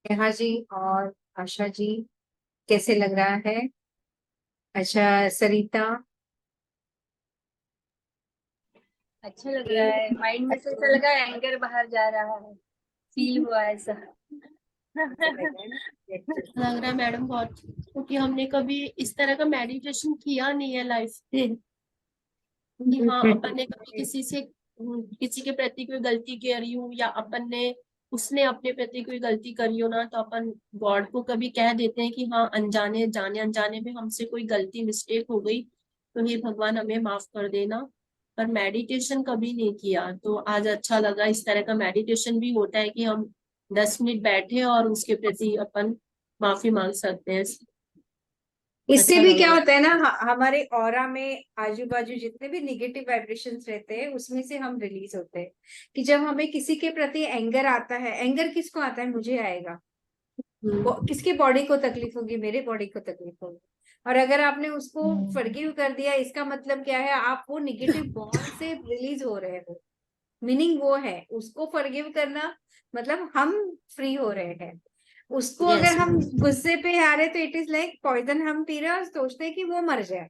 Neha ji और आशा जी, कैसे लग रहा है? अच्छा, सरिता? अच्छा लग रहा है, माइंड में से ऐसा लगा एंगर बाहर जा रहा है, फील हुआ ऐसा। लग रहा है मैडम बहुत, क्योंकि हमने कभी इस तरह का मेडिटेशन किया नहीं है लाइफ में कि हाँ अपन ने कभी किसी के प्रति कोई गलती करी हो या अपन ने उसने अपने प्रति कोई गलती करी हो ना, तो अपन गॉड को कभी कह देते हैं कि हाँ अनजाने जाने अनजाने में हमसे कोई गलती मिस्टेक हो गई तो हे भगवान हमें माफ कर देना। पर मेडिटेशन कभी नहीं किया, तो आज अच्छा लगा। इस तरह का मेडिटेशन भी होता है कि हम 10 मिनट बैठे और उसके प्रति अपन माफी मांग सकते हैं। इससे अच्छा भी लगा। क्या होता है ना, हमारे ऑरा में आजू बाजू जितने भी निगेटिव वाइब्रेशंस रहते हैं उसमें से हम रिलीज होते हैं। कि जब हमें किसी के प्रति एंगर आता है, एंगर किसको आता है? मुझे आएगा। किसके बॉडी को तकलीफ होगी? मेरे बॉडी को तकलीफ होगी। और अगर आपने उसको फॉरगिव कर दिया, इसका मतलब क्या है? आप वो निगेटिव बॉन्ड से रिलीज हो रहे हो। मीनिंग वो है, उसको फॉरगिव करना मतलब हम फ्री हो रहे हैं। उसको Yes, अगर हम yes. गुस्से पे आ रहे तो इट इज लाइक पॉइजन हम पी रहे हैं और सोचते हैं कि वो मर जाए।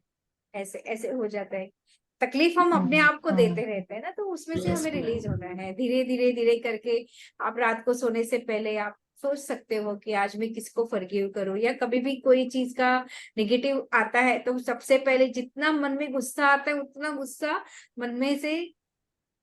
ऐसे ऐसे हो जाता है। तकलीफ हम अपने आप को देते रहते हैं ना, तो उसमें से Yes, हमें ma'am. रिलीज होना है। धीरे धीरे धीरे करके आप रात को सोने से पहले आप सोच सकते हो कि आज मैं किसको फॉरगिव करूं, या कभी भी कोई चीज का नेगेटिव आता है तो सबसे पहले जितना मन में गुस्सा आता है उतना गुस्सा मन में से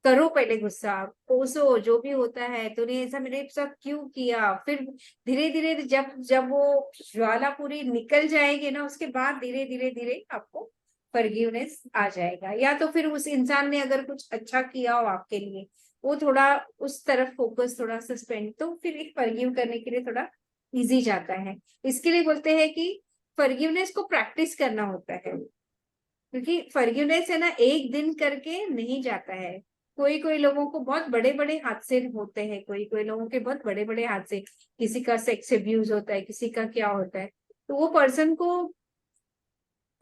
करो। पहले गुस्सा कोसो, जो भी होता है तूने ऐसा मेरे साथ क्यों किया। फिर धीरे धीरे जब जब वो ज्वाला पूरी निकल जाएगी ना, उसके बाद धीरे धीरे धीरे आपको फॉरगिवनेस आ जाएगा। या तो फिर उस इंसान ने अगर कुछ अच्छा किया हो आपके लिए, वो थोड़ा उस तरफ फोकस थोड़ा सस्पेंड, तो फिर एक फॉरगिव करने के लिए थोड़ा इजी जाता है। इसके लिए बोलते हैं कि फॉरगिवनेस को प्रैक्टिस करना होता है, क्योंकि फॉरगिवनेस है ना एक दिन करके नहीं जाता है। कोई कोई लोगों को बहुत बड़े बड़े हादसे होते हैं, कोई कोई लोगों के बहुत बड़े बड़े हादसे, किसी का सेक्स अब्यूज होता है, किसी का क्या होता है, तो वो पर्सन को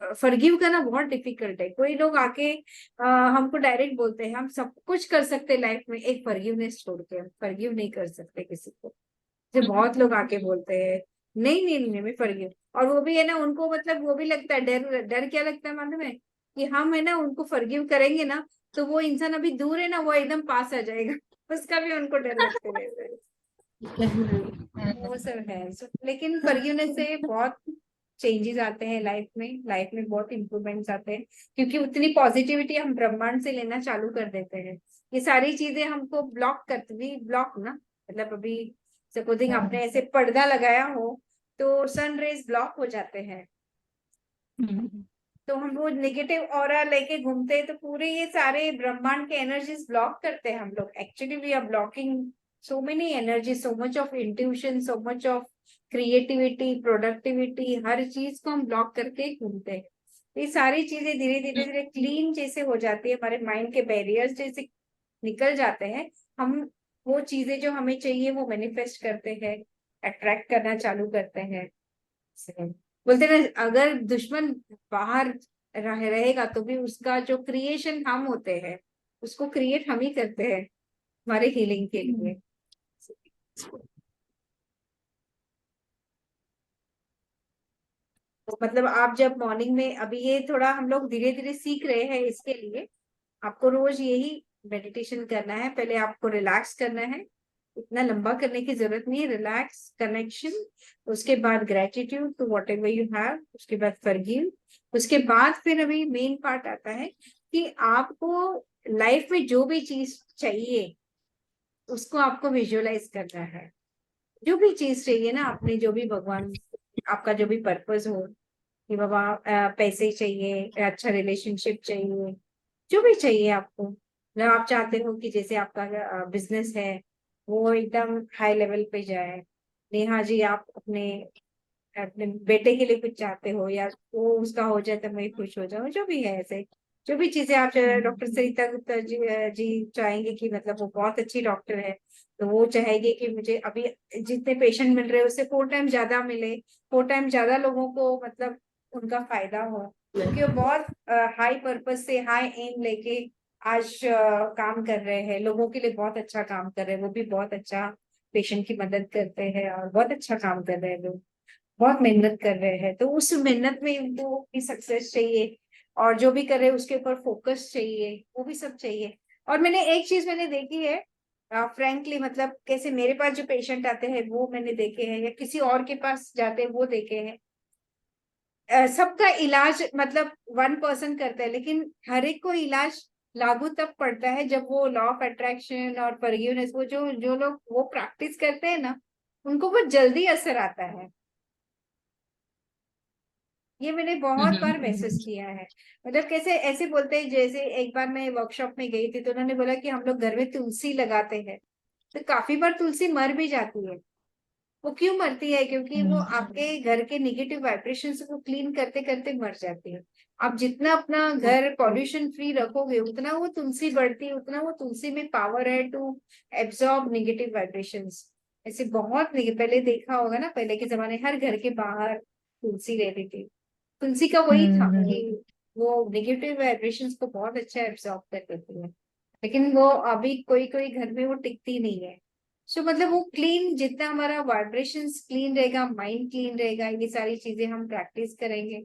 फॉरगिव करना बहुत डिफिकल्ट है। कोई लोग आके हमको डायरेक्ट बोलते हैं हम सब कुछ कर सकते हैं लाइफ में, एक फॉरगिवनेस छोड़ के हम फॉरगिव नहीं कर सकते किसी को। जो बहुत लोग आके बोलते हैं नहीं नहीं नहीं मैं फॉरगिव, और वो भी है ना उनको मतलब वो भी लगता है डर। डर क्या लगता है मालूम है? कि हम है ना उनको फॉरगिव करेंगे ना तो वो इंसान अभी दूर है ना, वो एकदम पास आ जाएगा। उसका भी उनको डर लगते रहता है। वो सब है। लेकिन फॉरगिवनेस से बहुत चेंजेस आते हैं लाइफ में, लाइफ में बहुत इंप्रूवमेंट्स आते हैं, क्योंकि उतनी पॉजिटिविटी हम ब्रह्मांड से लेना चालू कर देते हैं। ये सारी चीजें हमको ब्लॉक करती भी, ब्लॉक ना मतलब अभी सपोजिंग आपने ऐसे पर्दा लगाया हो तो सन रेज ब्लॉक हो जाते हैं, तो हम वो नेगेटिव ऑरा लेके घूमते हैं, तो पूरे ये सारे ब्रह्मांड के एनर्जीज ब्लॉक करते हैं हम लोग। Actually we are blocking so many energy, so much of intuition, so much of creativity, productivity, हर चीज को हम ब्लॉक करके घूमते हैं। ये सारी चीजें धीरे धीरे धीरे क्लीन जैसे हो जाती है, हमारे माइंड के बैरियर्स जैसे निकल जाते हैं। हम वो चीजें जो हमें चाहिए वो मैनिफेस्ट करते हैं, अट्रैक्ट करना चालू करते हैं। बोलते ना अगर दुश्मन बाहर रहेगा तो भी उसका जो क्रिएशन हम होते हैं उसको क्रिएट हम ही करते हैं हमारे हीलिंग के लिए। तो मतलब आप जब मॉर्निंग में, अभी ये थोड़ा हम लोग धीरे धीरे सीख रहे हैं, इसके लिए आपको रोज यही मेडिटेशन करना है। पहले आपको रिलैक्स करना है, इतना लंबा करने की जरूरत नहीं है, रिलैक्स कनेक्शन, उसके बाद gratitude to whatever you have, उसके बाद फॉरगिव, उसके बाद फिर अभी मेन पार्ट आता है कि आपको लाइफ में जो भी चीज चाहिए उसको आपको विजुअलाइज करना है। जो भी चीज चाहिए ना, आपने जो भी भगवान आपका जो भी पर्पस हो कि बाबा पैसे चाहिए, अच्छा रिलेशनशिप चाहिए, जो भी चाहिए आपको, मतलब आप चाहते हो कि जैसे आपका बिजनेस है वो एकदम हाई लेवल पे जाए, नेहा जी आप अपने अपने बेटे के लिए कुछ चाहते हो या वो उसका हो जाए तो मैं खुश हो जाऊं, जो भी है ऐसे जो भी चीजें आप डॉक्टर सरिता गुप्ता जी चाहेंगे कि मतलब वो बहुत अच्छी डॉक्टर है, तो वो चाहेगी कि मुझे अभी जितने पेशेंट मिल रहे हैं उससे 4 टाइम ज्यादा मिले, 4 टाइम ज्यादा लोगों को मतलब उनका फायदा हो, क्योंकि वो बहुत हाई पर्पस से हाई एम लेके आज काम कर रहे हैं, लोगों के लिए बहुत अच्छा काम कर रहे हैं। वो भी बहुत अच्छा पेशेंट की मदद करते हैं और बहुत अच्छा काम कर रहे हैं, लोग बहुत मेहनत कर रहे हैं। तो उस मेहनत में उनको भी सक्सेस चाहिए और जो भी कर रहे हैं उसके ऊपर फोकस चाहिए, वो भी सब चाहिए। और मैंने एक चीज मैंने देखी है फ्रैंकली, मतलब कैसे मेरे पास जो पेशेंट आते हैं वो मैंने देखे हैं या किसी और के पास जाते हैं वो देखे हैं, सबका इलाज मतलब 1 पर्सन करता है, लेकिन हर एक को इलाज लागू तब पड़ता है जब वो लॉ ऑफ अट्रैक्शन और फॉरगिवनेस, वो जो जो लोग वो प्रैक्टिस करते हैं ना उनको बहुत जल्दी असर आता है। ये मैंने बहुत बार महसूस किया है। मतलब कैसे ऐसे बोलते हैं, जैसे एक बार मैं वर्कशॉप में गई थी तो उन्होंने बोला कि हम लोग घर में तुलसी लगाते हैं, तो काफी बार तुलसी मर भी जाती है। वो क्यों मरती है? क्योंकि वो आपके घर के निगेटिव वाइब्रेशन को क्लीन करते करते मर जाती है। आप जितना अपना घर पॉल्यूशन फ्री रखोगे उतना वो तुलसी बढ़ती है, उतना वो तुलसी में पावर है टू एब्जॉर्ब निगेटिव वाइब्रेशंस। ऐसे बहुत नहीं, पहले देखा होगा ना, पहले के जमाने हर घर के बाहर तुलसी रहती थी। तुलसी का वही था हम्म। कि वो नेगेटिव वाइब्रेशंस को बहुत अच्छा एब्जॉर्ब कर देती है, लेकिन वो अभी कोई कोई घर में वो टिकती नहीं है। सो मतलब वो क्लीन, जितना हमारा वाइब्रेशंस क्लीन रहेगा, माइंड क्लीन रहेगा, ये सारी चीजें हम प्रैक्टिस करेंगे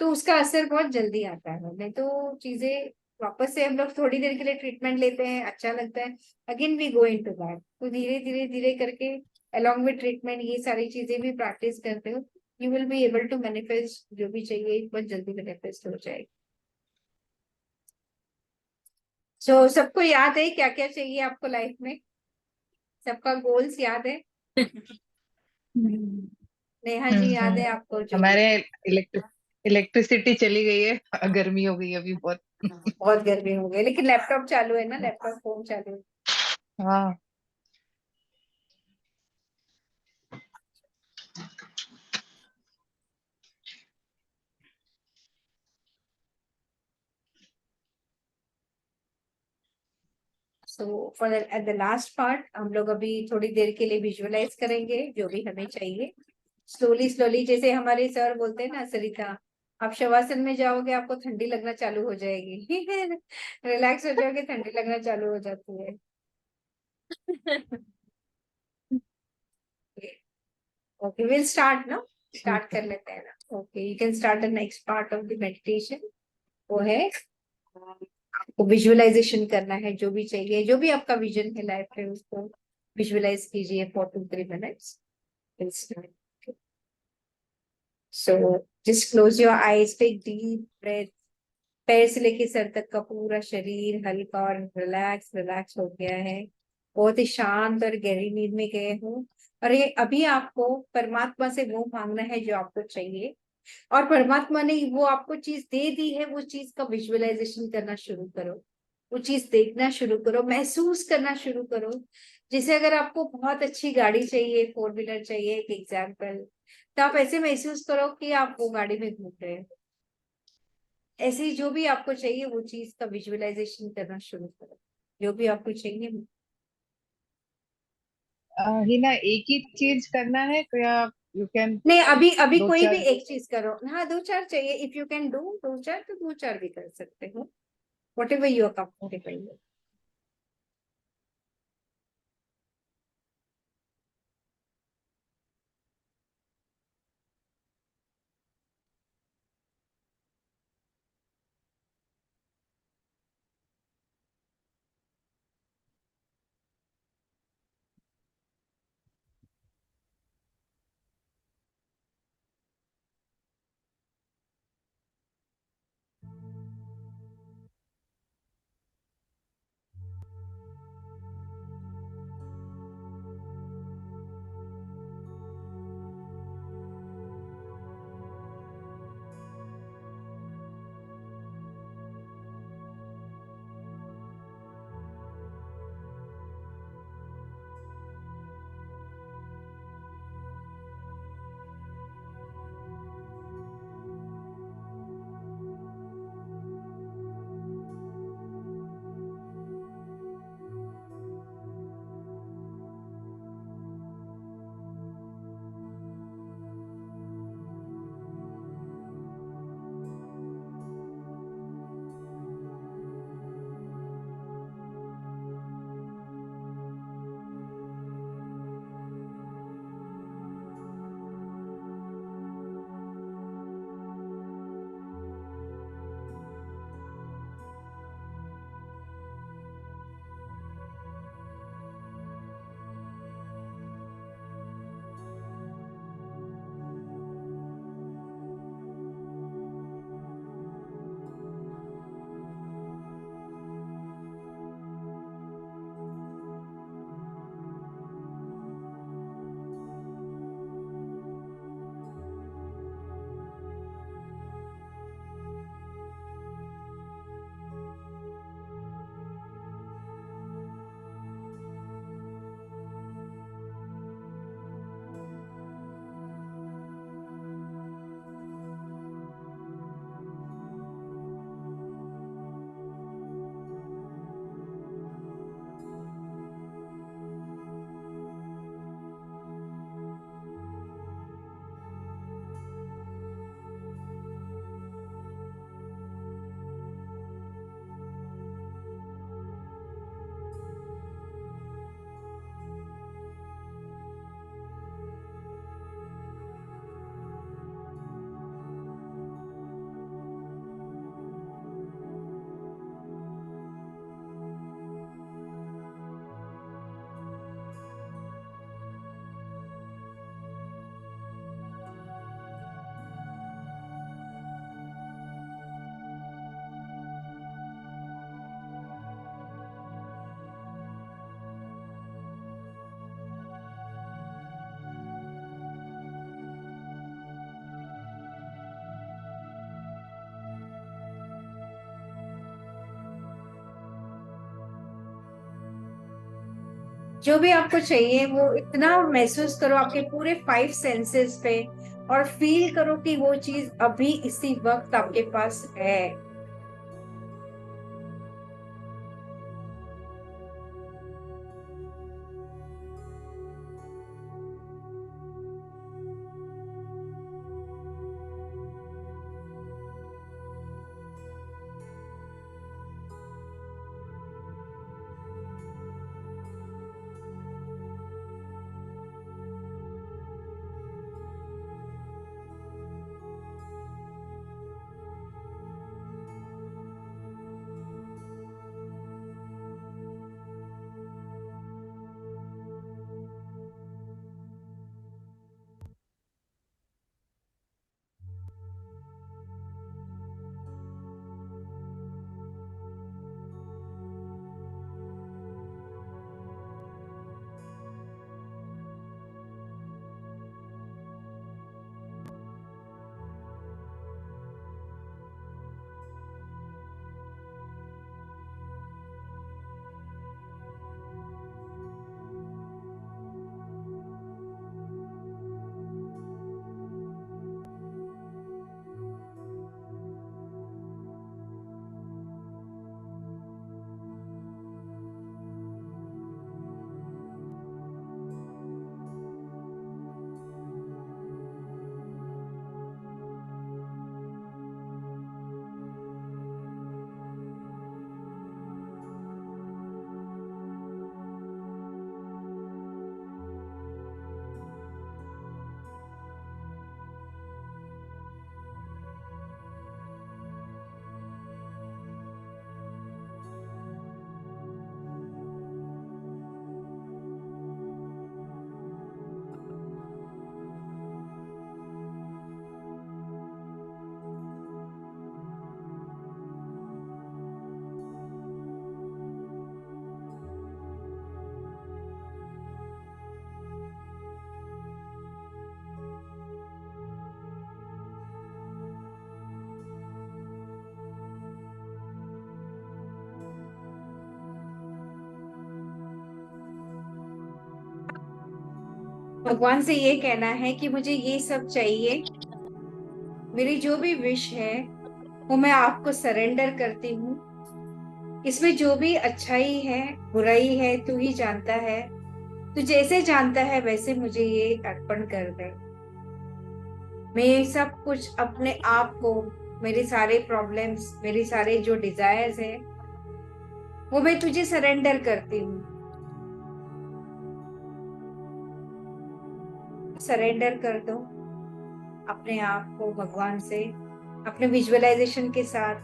तो उसका असर बहुत जल्दी आता है। नहीं तो चीजें वापस से हम लोग थोड़ी देर के लिए ट्रीटमेंट लेते हैं, अच्छा लगता है, again we go into that. तो धीरे धीरे धीरे करके अलोंग विद ट्रीटमेंट ये सारी चीजें भी प्रैक्टिस करते हो, you will be able to manifest जो भी चाहिए बहुत जल्दी मैनिफेस्ट हो जाएगी। सो सबको याद है क्या क्या चाहिए आपको लाइफ में? सबका गोल्स याद है? हम्म। नेहा जी याद है आपको जो? हमारे इलेक्ट्रिसिटी चली गई है, गर्मी हो गई है अभी बहुत। बहुत गर्मी हो गई, लेकिन लैपटॉप चालू है ना, लैपटॉप फोन चालू है। हाँ। So for at the last part हम लोग अभी थोड़ी देर के लिए विजुअलाइज करेंगे जो भी हमें चाहिए। स्लोली स्लोली, जैसे हमारे सर बोलते हैं ना, सरिता, आप शवासन में जाओगे आपको ठंडी लगना चालू हो जाएगी। रिलैक्स हो जाओगे ठंडी लगना चालू हो जाती है। ओके विल स्टार्ट ना, ठीक स्टार्ट है। कर लेते हैं ना। Okay you can start the next part of the meditation. वो है आपको विजुअलाइजेशन करना है, जो भी चाहिए, जो भी आपका विजन है लाइफ में उसको विजुअलाइज कीजिए for 2-3 minutes. So just close your eyes, take deep breath. पैर से लेके सर तक का पूरा शरीर हल्का और रिलैक्स रिलैक्स हो गया है, बहुत ही शांत और गहरी नींद में गए हो। और ये अभी आपको परमात्मा से वो मांगना है जो आपको चाहिए, और परमात्मा ने वो आपको चीज दे दी है, वो चीज का विजुअलाइजेशन करना शुरू करो, वो चीज देखना शुरू करो, महसूस करना शुरू करो। जैसे अगर आपको बहुत अच्छी गाड़ी चाहिए, 4 व्हीलर चाहिए एक एग्जाम्पल, तो आप ऐसे महसूस करो कि आप वो गाड़ी में घूम रहे हो। ऐसे ही जो भी आपको चाहिए वो चीज का विजुअलाइजेशन करना शुरू करो, जो भी आपको चाहिए। हिना, एक ही चीज करना है तो, या यू कैन नहीं, अभी अभी दो कोई भी चार? एक चीज करो। हाँ, 2-4 चाहिए, इफ यू कैन डू 2-4 तो 2-4 भी कर सकते हो, whatever you are comfortable. जो भी आपको चाहिए वो इतना महसूस करो आपके पूरे 5 सेंसेस पे, और फील करो कि वो चीज अभी इसी वक्त आपके पास है। भगवान से ये कहना है कि मुझे ये सब चाहिए, मेरी जो भी विश है वो मैं आपको सरेंडर करती हूँ। इसमें जो भी अच्छाई है बुराई है तू ही जानता है, तू जैसे जानता है वैसे मुझे ये अर्पण कर दे। मैं ये सब कुछ अपने आप को, मेरे सारे प्रॉब्लम्स, मेरे सारे जो डिजायर्स है वो मैं तुझे सरेंडर करती हूँ। सरेंडर कर दो अपने आप को भगवान से, अपने विजुअलाइजेशन के साथ।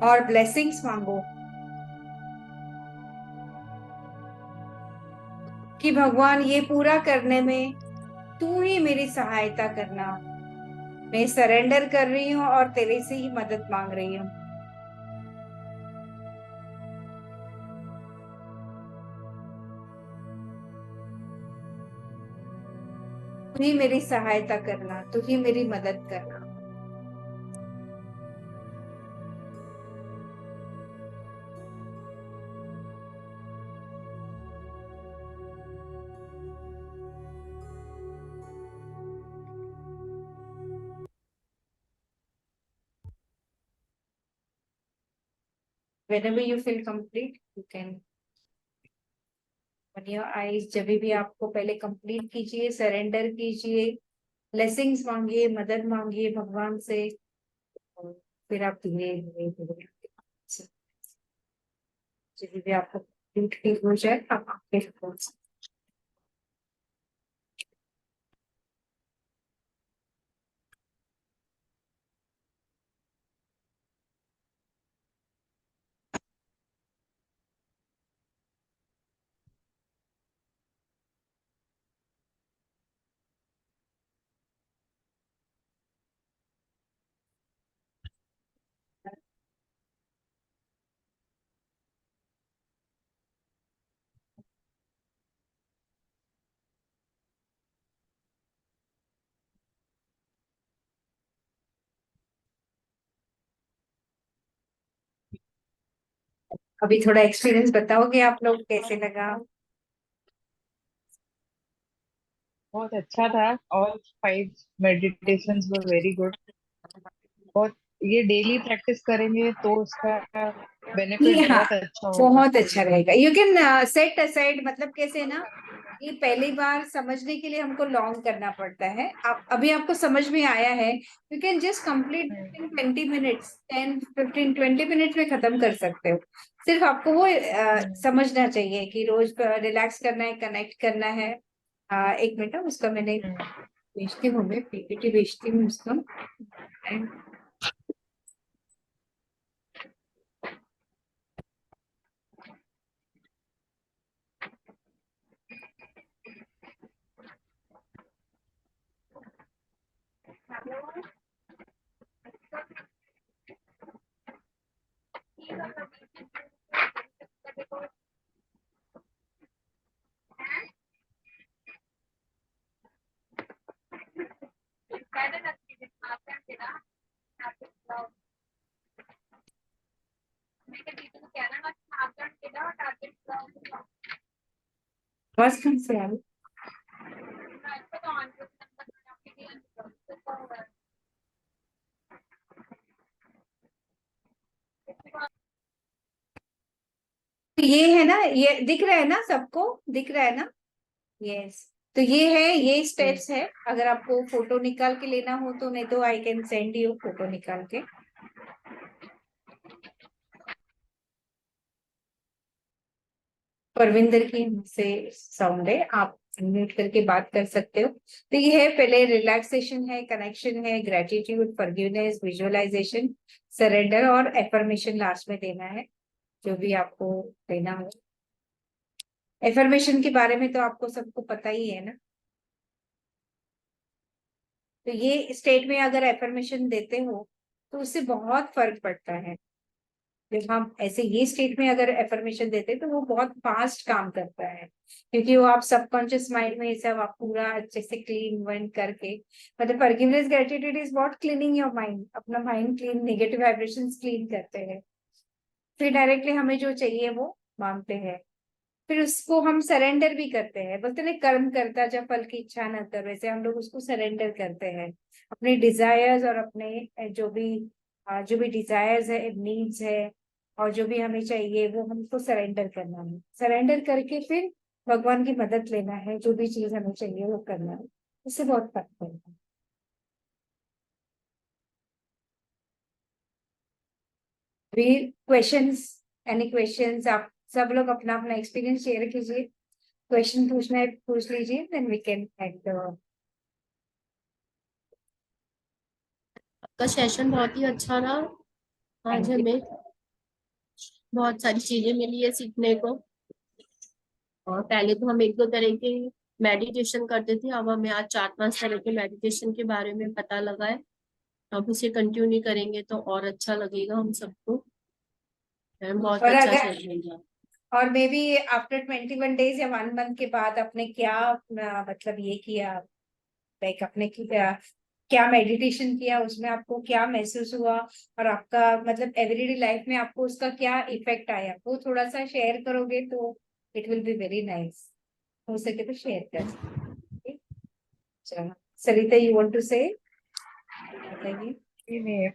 और ब्लेसिंग्स मांगो कि भगवान ये पूरा करने में तू ही मेरी सहायता करना। मैं सरेंडर कर रही हूँ और तेरे से ही मदद मांग रही हूँ। तू ही मेरी सहायता करना, तू ही मेरी मदद करना। Whenever you feel complete, you can open your eyes। जब भी आपको पहले कंप्लीट कीजिए, सरेंडर कीजिए, ब्लेसिंग्स मांगिए, मदद मांगिए भगवान से, और फिर आप धीरे धीरे धीरे जब भी आपको कंप्लीट फील हो जाए आप आपके फोन से। अभी थोड़ा एक्सपीरियंस बताओगे आप लोग, कैसे लगा? बहुत अच्छा था। All 5 meditations were very good. बहुत, ये डेली प्रैक्टिस करेंगे तो उसका ये, बेनिफिट हाँ, बहुत अच्छा होगा। बहुत अच्छा रहेगा। यू कैन सेट असाइड, मतलब कैसे ना, ये पहली बार समझने के लिए हमको लॉन्ग करना पड़ता है। आप अभी आपको समझ में आया है, you can just complete in 20 minutes, 10 15 20 minutes में खत्म कर सकते हो। सिर्फ आपको वो समझना चाहिए कि रोज रिलैक्स करना है, कनेक्ट करना है। एक मिनट, उसका मैंने भेजती हूँ, मैं पीपीटी भेजती हूँ उसका। बस कौन से है? ये है ना, ये दिख रहा है ना, सबको दिख रहा है ना? यस। तो ये है, ये स्टेप्स है। अगर आपको फोटो निकाल के लेना हो तो, नहीं तो I can send you photo निकाल के। परविंदर की से साउंड है, आप म्यूट करके बात कर सकते हो। तो ये है, पहले रिलैक्सेशन है, कनेक्शन है, ग्रेटिट्यूड, फॉरगिवनेस, विजुअलाइजेशन, सरेंडर और एफर्मेशन लास्ट में देना है, जो भी आपको देना हो। एफर्मेशन के बारे में तो आपको सबको पता ही है ना। तो ये स्टेट में अगर एफर्मेशन देते हो तो उससे बहुत फर्क पड़ता है। जब हम ऐसे ये स्टेट में अगर एफर्मेशन देते हैं तो वो बहुत फास्ट काम करता है, क्योंकि वो आप सबकॉन्शियस माइंड में ये सब आप पूरा अच्छे से क्लीन वन करके, मतलब forgiveness gratitude is what cleaning your mind, अपना mind clean, negative vibrations clean करते हैं। फिर डायरेक्टली हमें जो चाहिए वो मांगते हैं। फिर उसको हम सरेंडर भी करते हैं। बोलते ना, कर्म करता जब फल की इच्छा न कर, वैसे हम लोग उसको सरेंडर करते हैं। अपने डिजायर्स और अपने जो भी डिजायर्स है, नीड्स है, और जो भी हमें चाहिए वो हमको सरेंडर करना है। सरेंडर करके फिर भगवान की मदद लेना है, जो भी चीज हमें चाहिए वो करना है। इससे बहुत फर्क पड़ता है। भी क्वेश्चंस, एनी क्वेश्चंस, आप सब लोग अपना अपना एक्सपीरियंस शेयर कीजिए। क्वेश्चन पूछना है पूछ लीजिए, देन वी कैन एड। आपका सेशन बहुत ही अच्छा रहा। आज थैंक यू। हमें बहुत सारी चीजें मिली है सीखने को। और पहले तो हम एक दो तरह के मेडिटेशन करते थे, अब हमें आज 4 5 तरह के मेडिटेशन के बारे में पता लगा है। अब उसे कंटिन्यू करेंगे तो और अच्छा लगेगा हम सबको। बहुत और अच्छा अगर, सेशन रहा। और मे बी आफ्टर 21 डेज या 1 मंथ के बाद आपने क्या मतलब ये किया, लाइक आपने क्या मेडिटेशन किया, उसमें आपको क्या महसूस हुआ, और आपका मतलब एवरीडे लाइफ में आपको उसका क्या इफेक्ट आया, वो थोड़ा सा शेयर करोगे तो it will be very nice. हो सके तो शेयर कर सकते। चलो, सरिता, यू वांट टू से, बताइए। नहीं,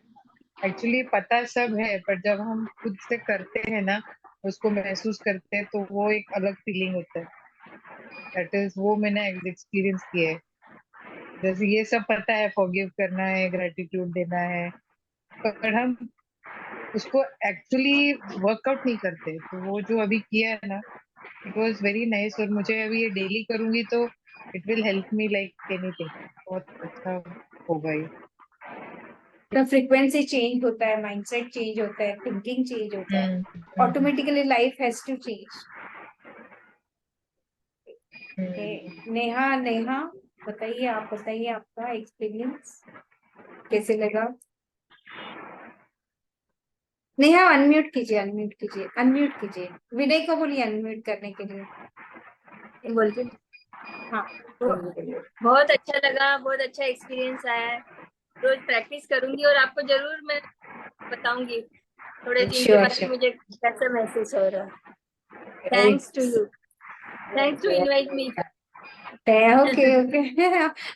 एक्चुअली पता सब है, पर जब हम खुद से करते हैं ना, उसको महसूस करते हैं, तो वो एक अलग फीलिंग होता है। दैट इज, वो मैंने एक्सपीरियंस किया है। जैसे ये सब पता है, फॉरगिव करना है, ग्रेटिट्यूड देना है, पर हम उसको एक्चुअली वर्कआउट नहीं करते। तो वो जो अभी किया है ना, इट वाज वेरी नाइस। और मुझे अभी ये डेली करूंगी तो it will help me like anything. बहुत अच्छा होगा ये। तो फ्रीक्वेंसी चेंज होता है, माइंडसेट चेंज होता है, थिंकिंग चेंज होता है, हम्म। Automatically life has to change. Neha, Neha बताइए, आप बताइए आपका एक्सपीरियंस कैसे लगा। नेहा अनम्यूट कीजिए, अनम्यूट कीजिए, अनम्यूट कीजिए। विनय को बोलिए अनम्यूट करने के लिए। बोलती हूँ। हाँ, तो बोलिए बोलिए। बहुत अच्छा लगा, बहुत अच्छा एक्सपीरियंस आया है। रोज प्रैक्टिस करूंगी और आपको जरूर मैं बताऊंगी। थोड़े दिन के श्योर बाद श्योर मुझे कैसे महसूस हो रहा है। Thanks to you, thanks to invite me. Okay okay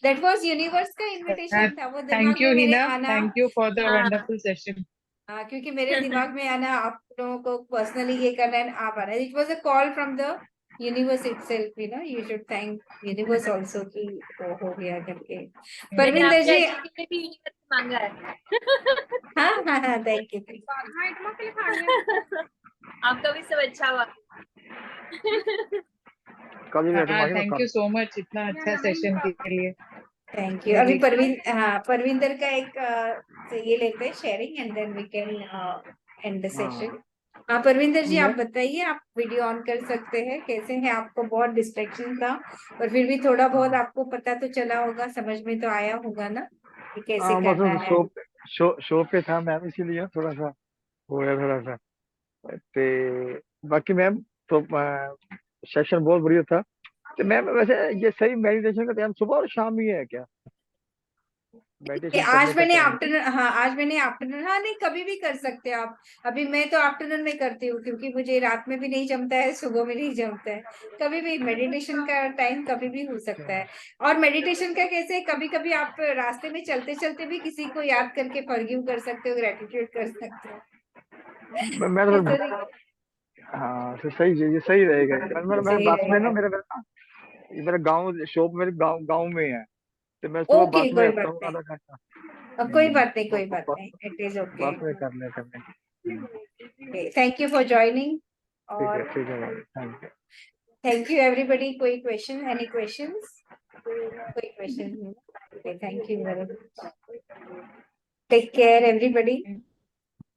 that was universe का इनविटेशन था, वो दिमाग थैंक यू में मेरे हिना, आना। थैंक यू फॉर द हाँ वंडरफुल सेशन। हाँ, क्योंकि मेरे दिमाग में आना आप लोगों को पर्सनली ये करना है, आप आना, it was a call from the universe itself, you know, you should thank universe also कि वो हो गया करके। मैंने परविंदर आपके जी, अचीव के लिए भी यूनिवर्स से मांगा है। हाँ थैंक यू। आपका भी सब अच्छा हुआ। कभी भी हाँ, मांगे थैंक यू सो मच इतना अच्छा सेशन के लिए। Thank you. अभी परविंदर का एक ये लेते हैं sharing and then we can end the session. हाँ परविंदर जी, आप बताइए, आप वीडियो ऑन कर सकते हैं, कैसे हैं? आपको बहुत डिस्ट्रैक्शन था और फिर भी थोड़ा बहुत आपको पता तो चला होगा, समझ में तो आया होगा ना कि कैसे करना है। शो पे था मैम, इसीलिए थोड़ा सा हो गया थोड़ा सा। ते बाकी मैम तो सेशन बहुत बढ़िया था। तो मैम वैसे ये सही मेडिटेशन का टाइम सुबह और शाम ही है क्या? मेडिटेशन करने आज का मैंने टाइम? आफ्टरनून, हाँ आज मैंने आफ्टरनून, हाँ नहीं कभी भी कर सकते हैं आप। अभी मैं तो आफ्टरनून में करती हूँ क्योंकि मुझे रात में भी नहीं जमता है, सुबह में नहीं जमता है। कभी भी मेडिटेशन का टाइम कभी भी हो सकता है। और मेडिटेशन का कैसे, कभी कभी आप रास्ते में चलते चलते भी किसी को याद करके फॉरगिव कर सकते हो, ग्रेटिट्यूड कर सकते हो। मैं तो ऐसा नहीं, हाँ तो सही ये सही रहेगा। मैं सही बस में ना रहेगा। मेरा गांव शॉप मेरे गांव में है। तो मैं सुबह ओके, बस में कोई आता बात हूँ नहीं। आधा घंटा। कोई बात नहीं, तो कोई बात नहीं, इट इज ओके। बस में करने। Thank you for joining. और ठीक है ma'am, thank you. Thank you everybody. कोई क्वेश्चन, एनी क्वेश्चंस? कोई question? Thank you very much. Take care everybody.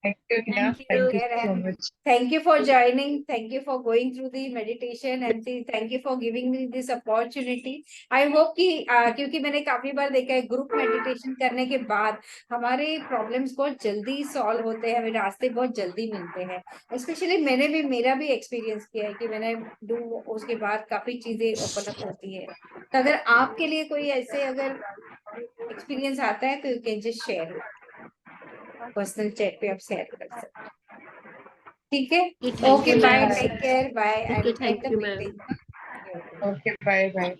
Thank you Hina, thank Take you. Thank you care so and much. thank you for joining. Thank you for going through the meditation and thank you for giving me this opportunity. I hope कि क्योंकि मैंने काफी बार देखा है ग्रुप मेडिटेशन करने के बाद हमारे प्रॉब्लम्स बहुत जल्दी सॉल्व होते हैं, हमें रास्ते बहुत जल्दी मिलते हैं। स्पेशली मेरा भी एक्सपीरियंस किया है कि मैंने डू उसके बाद काफी चीजें ओपन अप होती है। तो अगर आपके लिए कोई ऐसे अगर एक्सपीरियंस आता है तो you can just share, personal chat पे आप शेयर कर सकते हैं। ठीक है, thank okay you bye, ma'am. Take care, bye okay, and and thank the you ma'am. Meeting. Okay, bye bye.